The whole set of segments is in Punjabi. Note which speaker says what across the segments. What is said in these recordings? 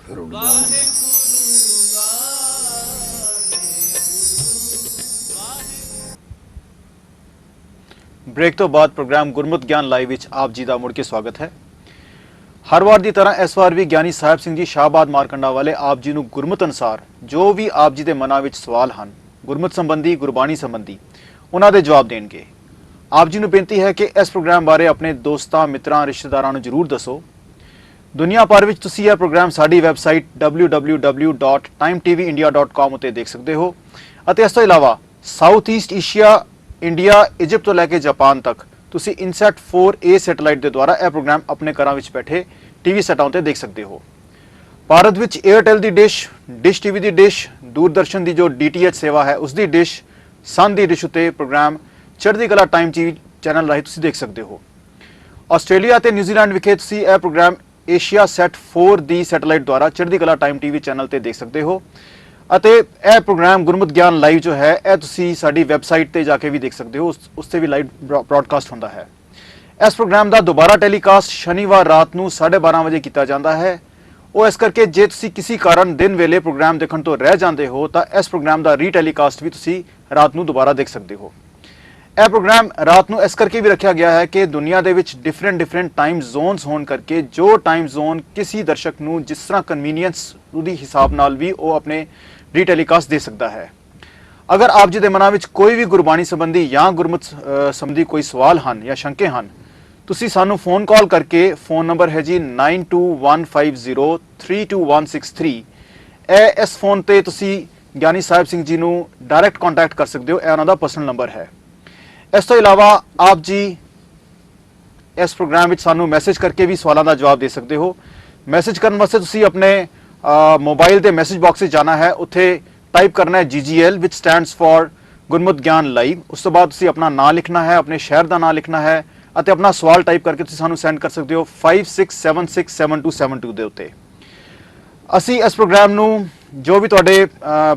Speaker 1: फिर उड़ जाऊंगा।
Speaker 2: ब्रेक तो बाद प्रोग्राम गुरमुत ज्ञान लाइव विच आप जी का मुड़ के स्वागत है। हर वार की तरह इस वार भी ज्ञानी साहब सिंह जी शाहबाद मारकंडा वाले आप जी ਨੂੰ ਗੁਰਮਤ ਅਨੁਸਾਰ ਜੋ ਵੀ ਆਪ ਜੀ ਦੇ ਮਨਾਂ ਵਿੱਚ ਸਵਾਲ ਹਨ ਗੁਰਮਤ ਸੰਬੰਧੀ ਗੁਰਬਾਣੀ ਸੰਬੰਧੀ ਉਹਨਾਂ ਦੇ ਜਵਾਬ ਦੇਣਗੇ। ਆਪ ਜੀ ਨੂੰ ਬੇਨਤੀ ਹੈ ਕਿ ਇਸ ਪ੍ਰੋਗਰਾਮ ਬਾਰੇ ਆਪਣੇ ਦੋਸਤਾਂ ਮਿੱਤਰਾਂ ਰਿਸ਼ਤੇਦਾਰਾਂ ਨੂੰ ਜ਼ਰੂਰ ਦੱਸੋ। ਦੁਨੀਆ ਭਰ ਵਿੱਚ ਤੁਸੀਂ ਇਹ ਪ੍ਰੋਗਰਾਮ ਸਾਡੀ ਵੈਬਸਾਈਟ www.timetvindia.com ਉਤੇ ਦੇਖ ਸਕਦੇ ਹੋ ਅਤੇ ਇਸ ਤੋਂ ਇਲਾਵਾ south East Asia India Egypt ਤੋਂ ਲੈ ਕੇ ਜਾਪਾਨ ਤੱਕ ਤੁਸੀਂ ਇਨਸੈਟ 4A ਸੈਟੇਲਾਈਟ ਦੇ ਦੁਆਰਾ ਇਹ ਪ੍ਰੋਗਰਾਮ ਆਪਣੇ ਘਰਾਂ ਵਿੱਚ ਬੈਠੇ ਟੀਵੀ ਸੈਟਾਂ ਉਤੇ ਦੇਖ ਸਕਦੇ ਹੋ। ਭਾਰਤ ਵਿੱਚ 에ਅਰਟੈਲ ਦੀ ਡਿਸ਼ ਟੀਵੀ ਦੀ ਡਿਸ਼, ਦੂਰਦਰਸ਼ਨ ਦੀ ਜੋ DTH ਸੇਵਾ ਹੈ ਉਸ ਦੀ ਡਿਸ਼, ਸਨ ਦੀ ਡਿਸ਼ ਉਤੇ ਪ੍ਰੋਗਰਾਮ ਚੜ੍ਹਦੀ ਕਲਾ ਟਾਈਮ ਟੀਵੀ ਚੈਨਲ ਰਾਹੀਂ ਤੁਸੀਂ ਦੇਖ ਸਕਦੇ ਹੋ। ਆਸਟ੍ਰੇਲੀਆ ਅਤੇ ਨਿਊਜ਼ੀਲੈਂਡ ਵਿਖੇ ਤੁਸੀਂ ਇਹ ਪ੍ਰੋਗਰਾਮ ਏਸ਼ੀਆ ਸੈਟ 4 ਦੀ ਸੈਟੇਲਾਈਟ ਦੁਆਰਾ ਚੜ੍ਹਦੀ ਕਲਾ ਟਾਈਮ ਟੀਵੀ ਚੈਨਲ ਤੇ ਦੇਖ ਸਕਦੇ ਹੋ ਅਤੇ ਇਹ ਪ੍ਰੋਗਰਾਮ ਗੁਰਮਤ ਗਿਆਨ ਲਾਈਵ ਜੋ ਹੈ ਇਹ ਤੁਸੀਂ ਸਾਡੀ ਵੈਬਸਾਈਟ ਤੇ ਜਾ ਕੇ ਵੀ ਦੇਖ ਸਕਦੇ ਹੋ, ਉਸ ਤੇ ਵੀ ਲਾਈਵ ਬ੍ਰੌਡਕਾਸਟ ਹੁੰਦਾ ਹੈ। ਇਸ ਪ੍ਰੋਗਰਾਮ ਦਾ ਦੁਬਾਰਾ ਟੈਲੀਕਾਸਟ ਸ਼ਨੀਵਾਰ ਰਾਤ ਨੂੰ 12:30 ਵਜੇ ਕੀਤਾ ਜਾਂਦਾ ਹੈ। ਉਹ ਇਸ ਕਰਕੇ ਜੇ ਤੁਸੀਂ ਕਿਸੇ ਕਾਰਨ ਦਿਨ ਵੇਲੇ ਪ੍ਰੋਗਰਾਮ ਦੇਖਣ ਤੋਂ ਰਹਿ ਜਾਂਦੇ ਹੋ ਤਾਂ ਇਸ ਪ੍ਰੋਗਰਾਮ ਦਾ ਰੀਟੈਲੀਕਾਸਟ ਵੀ ਤੁਸੀਂ ਰਾਤ ਨੂੰ ਦੁਬਾਰਾ ਦੇਖ ਸਕਦੇ ਹੋ। ਇਹ ਪ੍ਰੋਗਰਾਮ ਰਾਤ ਨੂੰ ਇਸ ਕਰਕੇ ਵੀ ਰੱਖਿਆ ਗਿਆ ਹੈ ਕਿ ਦੁਨੀਆ ਦੇ ਵਿੱਚ ਡਿਫਰੈਂਟ ਟਾਈਮ ਜ਼ੋਨਸ ਹੋਣ ਕਰਕੇ ਜੋ ਟਾਈਮ ਜ਼ੋਨ ਕਿਸੇ ਦਰਸ਼ਕ ਨੂੰ ਜਿਸ ਤਰ੍ਹਾਂ ਕਨਵੀਨੀਅੰਸ ਉਹਦੀ ਹਿਸਾਬ ਨਾਲ ਵੀ ਉਹ ਆਪਣੇ ਰੀਟੈਲੀਕਾਸਟ ਦੇ ਸਕਦਾ ਹੈ। ਅਗਰ ਆਪ ਜੀ ਦੇ ਮਨਾਂ ਵਿੱਚ ਕੋਈ ਵੀ ਗੁਰਬਾਣੀ ਸੰਬੰਧੀ ਜਾਂ ਗੁਰਮਤ ਸੰਬੰਧੀ ਕੋਈ ਸਵਾਲ ਹਨ ਜਾਂ ਸ਼ੰਕੇ ਹਨ, ਤੁਸੀਂ ਸਾਨੂੰ ਫੋਨ ਕਾਲ ਕਰਕੇ, ਫੋਨ ਨੰਬਰ ਹੈ ਜੀ 9215032163। ਇਸ ਫੋਨ ਤੇ ਤੁਸੀਂ ਗਿਆਨੀ ਸਾਹਿਬ ਸਿੰਘ ਜੀ ਨੂੰ ਡਾਇਰੈਕਟ ਕੰਟੈਕਟ ਕਰ ਸਕਦੇ ਹੋ, ਇਹ ਉਹਨਾਂ ਦਾ ਪਰਸਨਲ ਨੰਬਰ ਹੈ। ਇਸ ਤੋਂ ਇਲਾਵਾ ਆਪ ਜੀ ਇਸ ਪ੍ਰੋਗਰਾਮ ਵਿੱਚ ਸਾਨੂੰ ਮੈਸੇਜ ਕਰਕੇ ਵੀ ਸਵਾਲਾਂ ਦਾ ਜਵਾਬ ਦੇ ਸਕਦੇ ਹੋ। ਮੈਸੇਜ ਕਰਨ ਵਾਸਤੇ ਤੁਸੀਂ ਆਪਣੇ ਮੋਬਾਈਲ ਦੇ ਮੈਸੇਜ ਬਾਕਸ ਵਿੱਚ ਜਾਣਾ ਹੈ, ਉੱਥੇ ਟਾਈਪ ਕਰਨਾ ਹੈ GGL ਵਿਚ ਸਟੈਂਡਸ ਫॉर ਗੁਰਮਤ ਗਿਆਨ ਲਾਈਵ। ਉਸ ਤੋਂ ਬਾਅਦ ਤੁਸੀਂ ਆਪਣਾ ਨਾਮ ਲਿਖਣਾ ਹੈ, ਆਪਣੇ ਸ਼ਹਿਰ ਦਾ ਨਾਮ ਲਿਖਣਾ ਹੈ ਅਤੇ ਆਪਣਾ ਸਵਾਲ ਟਾਈਪ ਕਰਕੇ ਤੁਸੀਂ ਸਾਨੂੰ ਸੈਂਡ ਕਰ ਸਕਦੇ ਹੋ 56767272 ਦੇ ਉੱਤੇ। ਅਸੀਂ ਇਸ ਪ੍ਰੋਗਰਾਮ ਨੂੰ ਜੋ ਵੀ ਤੁਹਾਡੇ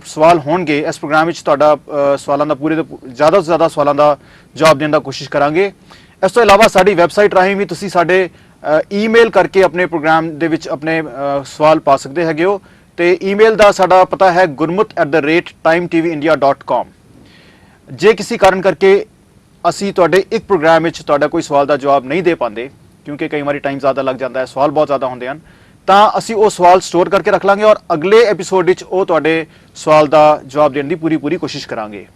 Speaker 2: ਸਵਾਲ ਹੋਣਗੇ ਇਸ ਪ੍ਰੋਗਰਾਮ ਵਿੱਚ ਤੁਹਾਡਾ ਸਵਾਲਾਂ ਦਾ ਪੂਰੇ ਤੋਂ ਜ਼ਿਆਦਾ ਤੋਂ ਜ਼ਿਆਦਾ ਸਵਾਲਾਂ ਦਾ ਜਵਾਬ ਦੇਣ ਦਾ ਕੋਸ਼ਿਸ਼ ਕਰਾਂਗੇ। ਇਸ ਤੋਂ ਇਲਾਵਾ ਸਾਡੀ ਵੈਬਸਾਈਟ ਰਾਹੀਂ ਵੀ ਤੁਸੀਂ ਸਾਡੇ ਈਮੇਲ ਕਰਕੇ ਆਪਣੇ ਪ੍ਰੋਗਰਾਮ ਦੇ ਵਿੱਚ ਆਪਣੇ ਸਵਾਲ ਪਾ ਸਕਦੇ ਹੈਗੇ ਹੋ ਤੇ ਈਮੇਲ ਦਾ ਸਾਡਾ ਪਤਾ ਹੈ gurmut@timetvindia.com। ਜੇ ਕਿਸੇ ਕਾਰਨ ਕਰਕੇ ਅਸੀਂ ਤੁਹਾਡੇ ਇੱਕ ਪ੍ਰੋਗਰਾਮ ਵਿੱਚ ਤੁਹਾਡਾ ਕੋਈ ਸਵਾਲ ਦਾ ਜਵਾਬ ਨਹੀਂ ਦੇ ਪਾਉਂਦੇ, ਕਿਉਂਕਿ ਕਈ ਵਾਰੀ ਟਾਈਮ ਜ਼ਿਆਦਾ ਲੱਗ ਜਾਂਦਾ ਹੈ, ਸਵਾਲ ਬਹੁਤ ਜ਼ਿਆਦਾ ਹੁੰਦੇ ਹਨ, ਤਾਂ ਅਸੀਂ ਉਹ ਸਵਾਲ ਸਟੋਰ ਕਰਕੇ ਰੱਖ ਲਾਂਗੇ ਔਰ ਅਗਲੇ ਐਪੀਸੋਡ ਵਿੱਚ ਉਹ ਤੁਹਾਡੇ ਸਵਾਲ ਦਾ ਜਵਾਬ ਦੇਣ ਦੀ ਪੂਰੀ ਕੋਸ਼ਿਸ਼ ਕਰਾਂਗੇ।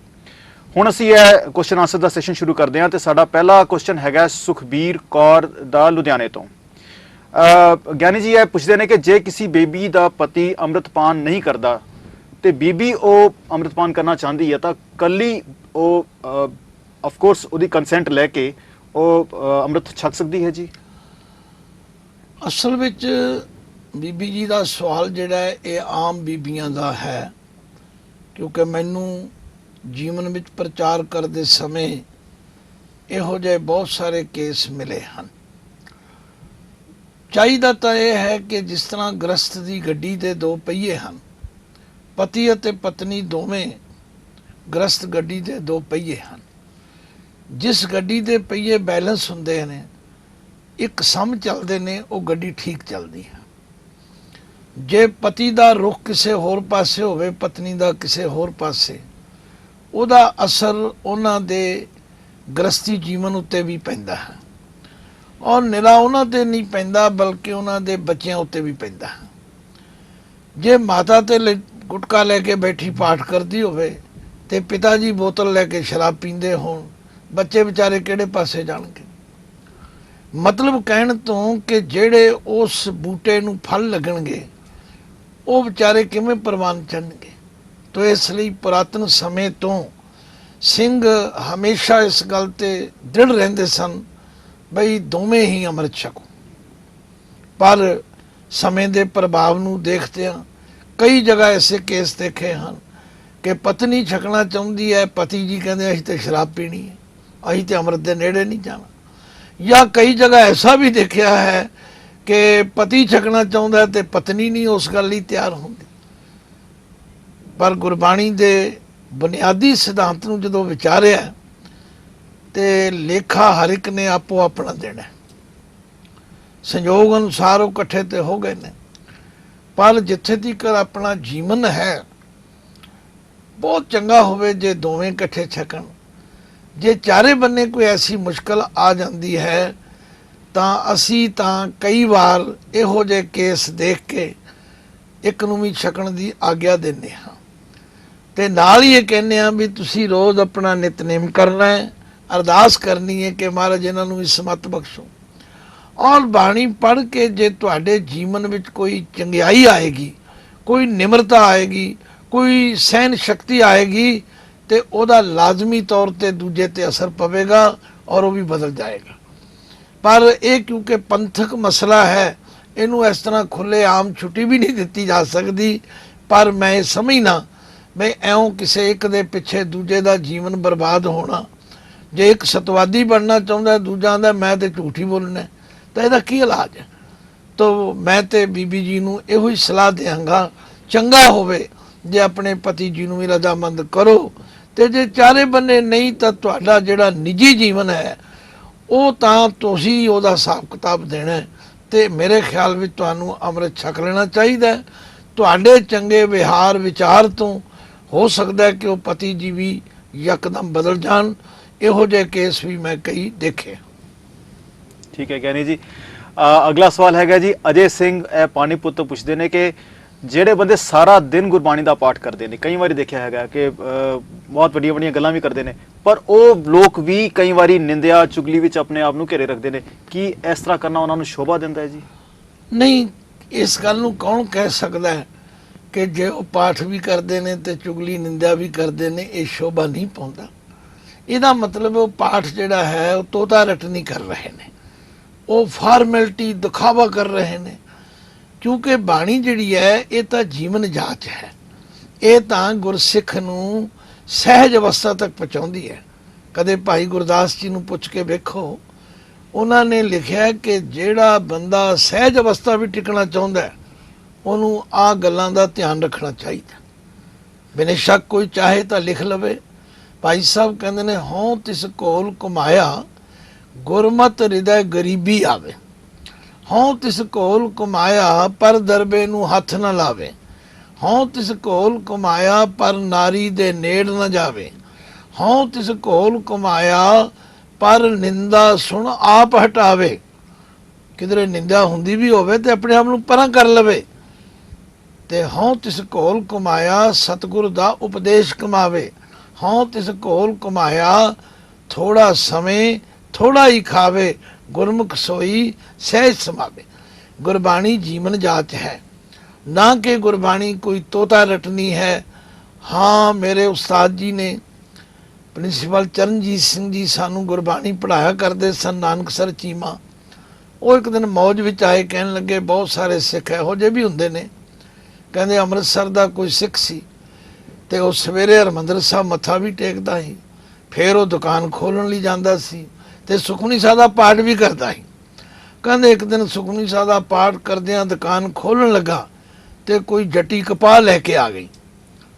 Speaker 2: ਹੁਣ ਅਸੀਂ ਇਹ ਕੁਐਸਚਨ ਆਨਸਰ ਦਾ ਸੈਸ਼ਨ ਸ਼ੁਰੂ ਕਰਦੇ ਹਾਂ ਤੇ ਸਾਡਾ ਪਹਿਲਾ ਕੁਐਸਚਨ ਹੈਗਾ ਸੁਖਬੀਰ ਕੌਰ ਦਾ ਲੁਧਿਆਣੇ ਤੋਂ। ਗਿਆਨੀ ਜੀ ਇਹ ਪੁੱਛਦੇ ਨੇ ਕਿ ਜੇ ਕਿਸੇ ਬੇਬੀ ਦਾ ਪਤੀ ਅੰਮ੍ਰਿਤਪਾਨ ਨਹੀਂ ਕਰਦਾ ਤੇ ਬੀਬੀ ਉਹ ਅੰਮ੍ਰਿਤਪਾਨ ਕਰਨਾ ਚਾਹੁੰਦੀ ਹੈ ਤਾਂ ਕੱਲੀ ਉਹ ਆਫ ਕੋਰਸ ਉਹਦੀ ਕੰਸੈਂਟ ਲੈ ਕੇ ਉਹ ਅੰਮ੍ਰਿਤ ਛਕ ਸਕਦੀ ਹੈ ਜੀ?
Speaker 1: ਅਸਲ ਵਿੱਚ ਬੀਬੀ ਜੀ ਦਾ ਸਵਾਲ ਜਿਹੜਾ ਹੈ ਇਹ ਆਮ ਬੀਬੀਆਂ ਦਾ ਹੈ, ਕਿਉਂਕਿ ਮੈਨੂੰ ਜੀਵਨ ਵਿੱਚ ਪ੍ਰਚਾਰ ਕਰਦੇ ਸਮੇਂ ਇਹੋ ਜਿਹੇ ਬਹੁਤ ਸਾਰੇ ਕੇਸ ਮਿਲੇ ਹਨ। ਚਾਹੀਦਾ ਤਾਂ ਇਹ ਹੈ ਕਿ ਜਿਸ ਤਰ੍ਹਾਂ ਗ੍ਰਸਤ ਦੀ ਗੱਡੀ ਦੇ ਦੋ ਪਹੀਏ ਹਨ, ਪਤੀ ਅਤੇ ਪਤਨੀ ਦੋਵੇਂ ਗ੍ਰਸਤ ਗੱਡੀ ਦੇ ਦੋ ਪਹੀਏ ਹਨ। ਜਿਸ ਗੱਡੀ ਦੇ ਪਹੀਏ ਬੈਲੈਂਸ ਹੁੰਦੇ ਨੇ, ਇੱਕ ਸਮ ਚੱਲਦੇ ਨੇ, ਉਹ ਗੱਡੀ ਠੀਕ ਚੱਲਦੀ ਹੈ। ਜੇ ਪਤੀ ਦਾ ਰੁਖ ਕਿਸੇ ਹੋਰ ਪਾਸੇ ਹੋਵੇ, ਪਤਨੀ ਦਾ ਕਿਸੇ ਹੋਰ ਪਾਸੇ, ਉਹਦਾ ਅਸਰ ਉਹਨਾਂ ਦੇ ਗ੍ਰਸਤੀ ਜੀਵਨ ਉੱਤੇ ਵੀ ਪੈਂਦਾ ਹੈ ਔਰ ਨਿਰਾ ਉਹਨਾਂ ਤੇ ਨਹੀਂ ਪੈਂਦਾ ਬਲਕਿ ਉਹਨਾਂ ਦੇ ਬੱਚਿਆਂ ਉੱਤੇ ਵੀ ਪੈਂਦਾ ਹੈ। ਜੇ ਮਾਤਾ ਤੇ ਗੁਟਕਾ ਲੈ ਕੇ ਬੈਠੀ ਪਾਠ ਕਰਦੀ ਹੋਵੇ ਤੇ ਪਿਤਾ ਜੀ ਬੋਤਲ ਲੈ ਕੇ ਸ਼ਰਾਬ ਪੀਂਦੇ ਹੋਣ, ਬੱਚੇ ਵਿਚਾਰੇ ਕਿਹੜੇ ਪਾਸੇ ਜਾਣਗੇ? ਮਤਲਬ ਕਹਿਣ ਤੋਂ ਕਿ ਜਿਹੜੇ ਉਸ ਬੂਟੇ ਨੂੰ ਫਲ ਲੱਗਣਗੇ ਉਹ ਵਿਚਾਰੇ ਕਿਵੇਂ ਪ੍ਰਵਾਨ ਚੜਨਗੇ। ਤੋ ਇਸ ਲਈ ਪੁਰਾਤਨ ਸਮੇਂ ਤੋਂ ਸਿੰਘ ਹਮੇਸ਼ਾ ਇਸ ਗੱਲ ਤੇ ਦ੍ਰਿੜ ਰਹਿੰਦੇ ਸਨ ਬਈ ਦੋਵੇਂ ਹੀ ਅੰਮ੍ਰਿਤ ਛਕੋ। ਪਰ ਸਮੇਂ ਦੇ ਪ੍ਰਭਾਵ ਨੂੰ ਦੇਖਦਿਆਂ ਕਈ ਜਗ੍ਹਾ ਐਸੇ ਕੇਸ ਦੇਖੇ ਹਨ ਕਿ ਪਤਨੀ ਛਕਣਾ ਚਾਹੁੰਦੀ ਹੈ, ਪਤੀ ਜੀ ਕਹਿੰਦੇ ਅਸੀਂ ਤੇ ਸ਼ਰਾਬ ਪੀਣੀ ਹੈ, ਅਸੀਂ ਤੇ ਅੰਮ੍ਰਿਤ ਦੇ ਨੇੜੇ ਨਹੀਂ ਜਾਣਾ। ਜਾਂ ਕਈ ਜਗ੍ਹਾ ਐਸਾ ਵੀ ਦੇਖਿਆ ਹੈ ਕਿ ਪਤੀ ਛਕਣਾ ਚਾਹੁੰਦਾ ਤੇ ਪਤਨੀ ਨਹੀਂ ਉਸ ਗੱਲ ਲਈ ਤਿਆਰ ਹੁੰਦੀ। ਪਰ ਗੁਰਬਾਣੀ ਦੇ ਬੁਨਿਆਦੀ ਸਿਧਾਂਤ ਨੂੰ ਜਦੋਂ ਵਿਚਾਰਿਆ ਤੇ ਲੇਖਾ ਹਰ ਇੱਕ ਨੇ ਆਪੋ ਆਪਣਾ ਦੇਣਾ। ਸੰਯੋਗ ਅਨੁਸਾਰ ਉਹ ਇਕੱਠੇ ਤੇ ਹੋ ਗਏ ਨੇ। ਪਰ ਜਿੱਥੇ ਤੱਕ ਆਪਣਾ ਜੀਵਨ ਹੈ ਬਹੁਤ ਚੰਗਾ ਹੋਵੇ ਜੇ ਦੋਵੇਂ ਇਕੱਠੇ ਛਕਣ। ਜੇ ਚਾਰੇ ਬੰਨੇ ਕੋਈ ਐਸੀ ਮੁਸ਼ਕਲ ਆ ਜਾਂਦੀ ਹੈ ਤਾਂ ਅਸੀਂ ਤਾਂ ਕਈ ਵਾਰ ਇਹੋ ਜਿਹੇ ਕੇਸ ਦੇਖ ਕੇ ਇੱਕ ਨੂੰ ਵੀ ਛਕਣ ਦੀ ਆਗਿਆ ਦਿੰਦੇ ਹਾਂ ਤੇ ਨਾਲ ਹੀ ਇਹ ਕਹਿੰਦੇ ਹਾਂ ਵੀ ਤੁਸੀਂ ਰੋਜ਼ ਆਪਣਾ ਨਿਤਨੇਮ ਕਰਨਾ ਹੈ, ਅਰਦਾਸ ਕਰਨੀ ਹੈ ਕਿ ਮਹਾਰਾਜ ਇਹਨਾਂ ਨੂੰ ਵੀ ਸਮਤ ਬਖਸ਼ੋ। ਔਰ ਬਾਣੀ ਪੜ੍ਹ ਕੇ ਜੇ ਤੁਹਾਡੇ ਜੀਵਨ ਵਿੱਚ ਕੋਈ ਚੰਗਿਆਈ ਆਏਗੀ, ਕੋਈ ਨਿਮਰਤਾ ਆਏਗੀ, ਕੋਈ ਸਹਿਨ ਸ਼ਕਤੀ ਆਏਗੀ ਤੇ ਉਹਦਾ ਲਾਜ਼ਮੀ ਤੌਰ ਤੇ ਦੂਜੇ ਤੇ ਅਸਰ ਪਵੇਗਾ ਔਰ ਉਹ ਵੀ ਬਦਲ ਜਾਏਗਾ। ਪਰ ਇਹ ਕਿਉਂਕਿ ਪੰਥਕ ਮਸਲਾ ਹੈ, ਇਹਨੂੰ ਇਸ ਤਰ੍ਹਾਂ ਖੁੱਲੇ ਆਮ ਛੁੱਟੀ ਵੀ ਨਹੀਂ ਦਿੱਤੀ ਜਾ ਸਕਦੀ। ਪਰ ਮੈਂ ਇਹ ਸਮਝਣਾ ਮੈਂ ਐਉਂ ਕਿਸੇ ਇੱਕ ਦੇ ਪਿੱਛੇ ਦੂਜੇ ਦਾ ਜੀਵਨ ਬਰਬਾਦ ਹੋਣਾ। ਜੇ ਇੱਕ ਸਤਵਾਦੀ ਬਣਨਾ ਚਾਹੁੰਦਾ, ਦੂਜਾ ਆਂਦਾ ਮੈਂ ਤੇ ਝੂਠ ਹੀ ਬੋਲਣਾ, ਤਾਂ ਇਹਦਾ ਕੀ ਇਲਾਜ ਹੈ? ਤੋ ਮੈਂ ਤੇ ਬੀਬੀ ਜੀ ਨੂੰ ਇਹੋ ਹੀ ਸਲਾਹ ਦਿਆਂਗਾ, ਚੰਗਾ ਹੋਵੇ ਜੇ ਆਪਣੇ ਪਤੀ ਜੀ ਨੂੰ ਵੀ ਰਜ਼ਾਮੰਦ ਕਰੋ, ਤੇ ਜੇ ਚਾਰੇ ਬੰਨੇ ਨਹੀਂ ਤਾਂ ਤੁਹਾਡਾ ਜਿਹੜਾ ਨਿੱਜੀ ਜੀਵਨ ਹੈ ਉਹ ਤਾਂ ਤੁਸੀਂ ਉਹਦਾ ਹਿਸਾਬ ਕਿਤਾਬ ਦੇਣਾ। ਤੇ ਮੇਰੇ ਖਿਆਲ ਵਿੱਚ ਤੁਹਾਨੂੰ ਅੰਮ੍ਰਿਤ ਛਕ ਲੈਣਾ ਚਾਹੀਦਾ। ਤੁਹਾਡੇ ਚੰਗੇ ਵਿਹਾਰ ਵਿਚਾਰ ਤੋਂ ਹੋ ਸਕਦਾ ਹੈ ਕਿ ਉਹ ਪਤੀ ਜੀ ਵੀ ਯਕਦਮ ਬਦਲ ਜਾਣ। ਇਹੋ ਜਿਹੇ ਕੇਸ ਵੀ ਮੈਂ ਕਈ ਦੇਖੇ।
Speaker 2: ਠੀਕ ਹੈ ਗਿਆਨੀ ਜੀ। ਅਗਲਾ ਸਵਾਲ ਹੈਗਾ ਜੀ, ਅਜੇ ਸਿੰਘ ਪਾਣੀਪੁੱਤ ਤੋਂ ਪੁੱਛਦੇ ਨੇ ਕਿ ਜਿਹੜੇ ਬੰਦੇ ਸਾਰਾ ਦਿਨ ਗੁਰਬਾਣੀ ਦਾ ਪਾਠ ਕਰਦੇ ਨੇ, ਕਈ ਵਾਰੀ ਦੇਖਿਆ ਹੈਗਾ ਕਿ ਬਹੁਤ ਵੱਡੀਆਂ ਵੱਡੀਆਂ ਗੱਲਾਂ ਵੀ ਕਰਦੇ ਨੇ, ਪਰ ਉਹ ਲੋਕ ਵੀ ਕਈ ਵਾਰੀ ਨਿੰਦਿਆ ਚੁਗਲੀ ਵਿੱਚ ਆਪਣੇ ਆਪ ਨੂੰ ਘੇਰੇ ਰੱਖਦੇ ਨੇ। ਕੀ ਇਸ ਤਰ੍ਹਾਂ ਕਰਨਾ ਉਹਨਾਂ ਨੂੰ ਸ਼ੋਭਾ ਦਿੰਦਾ ਹੈ ਜੀ?
Speaker 1: ਨਹੀਂ, ਇਸ ਗੱਲ ਨੂੰ ਕੌਣ ਕਹਿ ਸਕਦਾ ਹੈ ਕਿ ਜੇ ਉਹ ਪਾਠ ਵੀ ਕਰਦੇ ਨੇ ਤੇ ਚੁਗਲੀ ਨਿੰਦਿਆ ਵੀ ਕਰਦੇ ਨੇ ਇਹ ਸ਼ੋਭਾ ਨਹੀਂ ਪਾਉਂਦਾ। ਇਹਦਾ ਮਤਲਬ ਉਹ ਪਾਠ ਜਿਹੜਾ ਹੈ ਉਹ ਤੋਤਾ ਰਟਨੀ ਕਰ ਰਹੇ ਨੇ, ਉਹ ਫਾਰਮੈਲਿਟੀ ਦਿਖਾਵਾ ਕਰ ਰਹੇ ਨੇ। ਕਿਉਂਕਿ ਬਾਣੀ ਜਿਹੜੀ ਹੈ ਇਹ ਤਾਂ ਜੀਵਨ ਜਾਚ ਹੈ, ਇਹ ਤਾਂ ਗੁਰਸਿੱਖ ਨੂੰ ਸਹਿਜ ਅਵਸਥਾ ਤੱਕ ਪਹੁੰਚਾਉਂਦੀ ਹੈ। ਕਦੇ ਭਾਈ ਗੁਰਦਾਸ ਜੀ ਨੂੰ ਪੁੱਛ ਕੇ ਵੇਖੋ, ਉਹਨਾਂ ਨੇ ਲਿਖਿਆ ਕਿ ਜਿਹੜਾ ਬੰਦਾ ਸਹਿਜ ਅਵਸਥਾ ਵੀ ਟਿਕਣਾ ਚਾਹੁੰਦਾ ਹੈ ਉਹਨੂੰ ਆਹ ਗੱਲਾਂ ਦਾ ਧਿਆਨ ਰੱਖਣਾ ਚਾਹੀਦਾ। ਬੇਸ਼ੱਕ ਕੋਈ ਚਾਹੇ ਤਾਂ ਲਿਖ ਲਵੇ। ਭਾਈ ਸਾਹਿਬ ਕਹਿੰਦੇ ਨੇ, ਹੋਂ ਤਿਸ ਕੋਲ ਕਮਾਇਆ ਗੁਰਮਤਿ ਹਿਰਦੈ ਗਰੀਬੀ ਆਵੇ। ਹੋਂ ਤਿਸ ਕੋਲ ਕਮਾਇਆ ਪਰ ਦਰਬੇ ਨੂੰ ਹੱਥ ਨਾ ਲਾਵੇ। ਹੋਂ ਤਿਸ ਕੋਲ ਕਮਾਇਆ ਪਰ ਨਾਰੀ ਦੇ ਨੇੜ ਨਾ ਜਾਵੇ। ਹੋਂ ਤਿਸ ਕੋਲ ਕਮਾਇਆ ਪਰ ਨਿੰਦਾ ਸੁਣ ਆਪ ਹਟਾਵੇ। ਕਿਧਰੇ ਨਿੰਦਾ ਹੁੰਦੀ ਵੀ ਹੋਵੇ ਤੇ ਆਪਣੇ ਆਪ ਨੂੰ ਪਰਾਂ ਕਰ ਲਵੇ। ਤੇ ਹੋਂ ਤਿਸ ਕੋਲ ਕਮਾਇਆ ਸਤਿਗੁਰ ਦਾ ਉਪਦੇਸ਼ ਕਮਾਵੇ। ਹੋਂ ਤਿਸ ਕੋਲ ਕਮਾਇਆ ਥੋੜਾ ਸਮੇਂ ਥੋੜਾ ਹੀ ਖਾਵੇ। ਗੁਰਮੁਖ ਸੋਈ ਸਹਿਜ ਸਮਾਵੇ। ਗੁਰਬਾਣੀ ਜੀਵਨ ਜਾਚ ਹੈ, ਨਾ ਕਿ ਗੁਰਬਾਣੀ ਕੋਈ ਤੋਤਾ ਰਟਨੀ ਹੈ। ਹਾਂ, ਮੇਰੇ ਉਸਤਾਦ ਜੀ ਨੇ ਪ੍ਰਿੰਸੀਪਲ ਚਰਨਜੀਤ ਸਿੰਘ ਜੀ ਸਾਨੂੰ ਗੁਰਬਾਣੀ ਪੜ੍ਹਾਇਆ ਕਰਦੇ ਸਨ, ਨਾਨਕਸਰ ਚੀਮਾ। ਉਹ ਇੱਕ ਦਿਨ ਮੌਜ ਵਿੱਚ ਆਏ, ਕਹਿਣ ਲੱਗੇ ਬਹੁਤ ਸਾਰੇ ਸਿੱਖ ਇਹੋ ਜਿਹੇ ਵੀ ਹੁੰਦੇ ਨੇ। ਕਹਿੰਦੇ ਅੰਮ੍ਰਿਤਸਰ ਦਾ ਕੋਈ ਸਿੱਖ ਸੀ ਤੇ ਉਹ ਸਵੇਰੇ ਹਰਿਮੰਦਰ ਸਾਹਿਬ ਮੱਥਾ ਵੀ ਟੇਕਦਾ ਸੀ, ਫਿਰ ਉਹ ਦੁਕਾਨ ਖੋਲ੍ਹਣ ਲਈ ਜਾਂਦਾ ਸੀ ਤੇ ਸੁਖਮਨੀ ਸਾਹਿਬ ਦਾ ਪਾਠ ਵੀ ਕਰਦਾ ਸੀ। ਕਹਿੰਦੇ ਇੱਕ ਦਿਨ ਸੁਖਮਨੀ ਸਾਹਿਬ ਦਾ ਪਾਠ ਕਰਦਿਆਂ ਦੁਕਾਨ ਖੋਲ੍ਹਣ ਲੱਗਾ ਤੇ ਕੋਈ ਜੱਟੀ ਕਪਾਹ ਲੈ ਕੇ ਆ ਗਈ।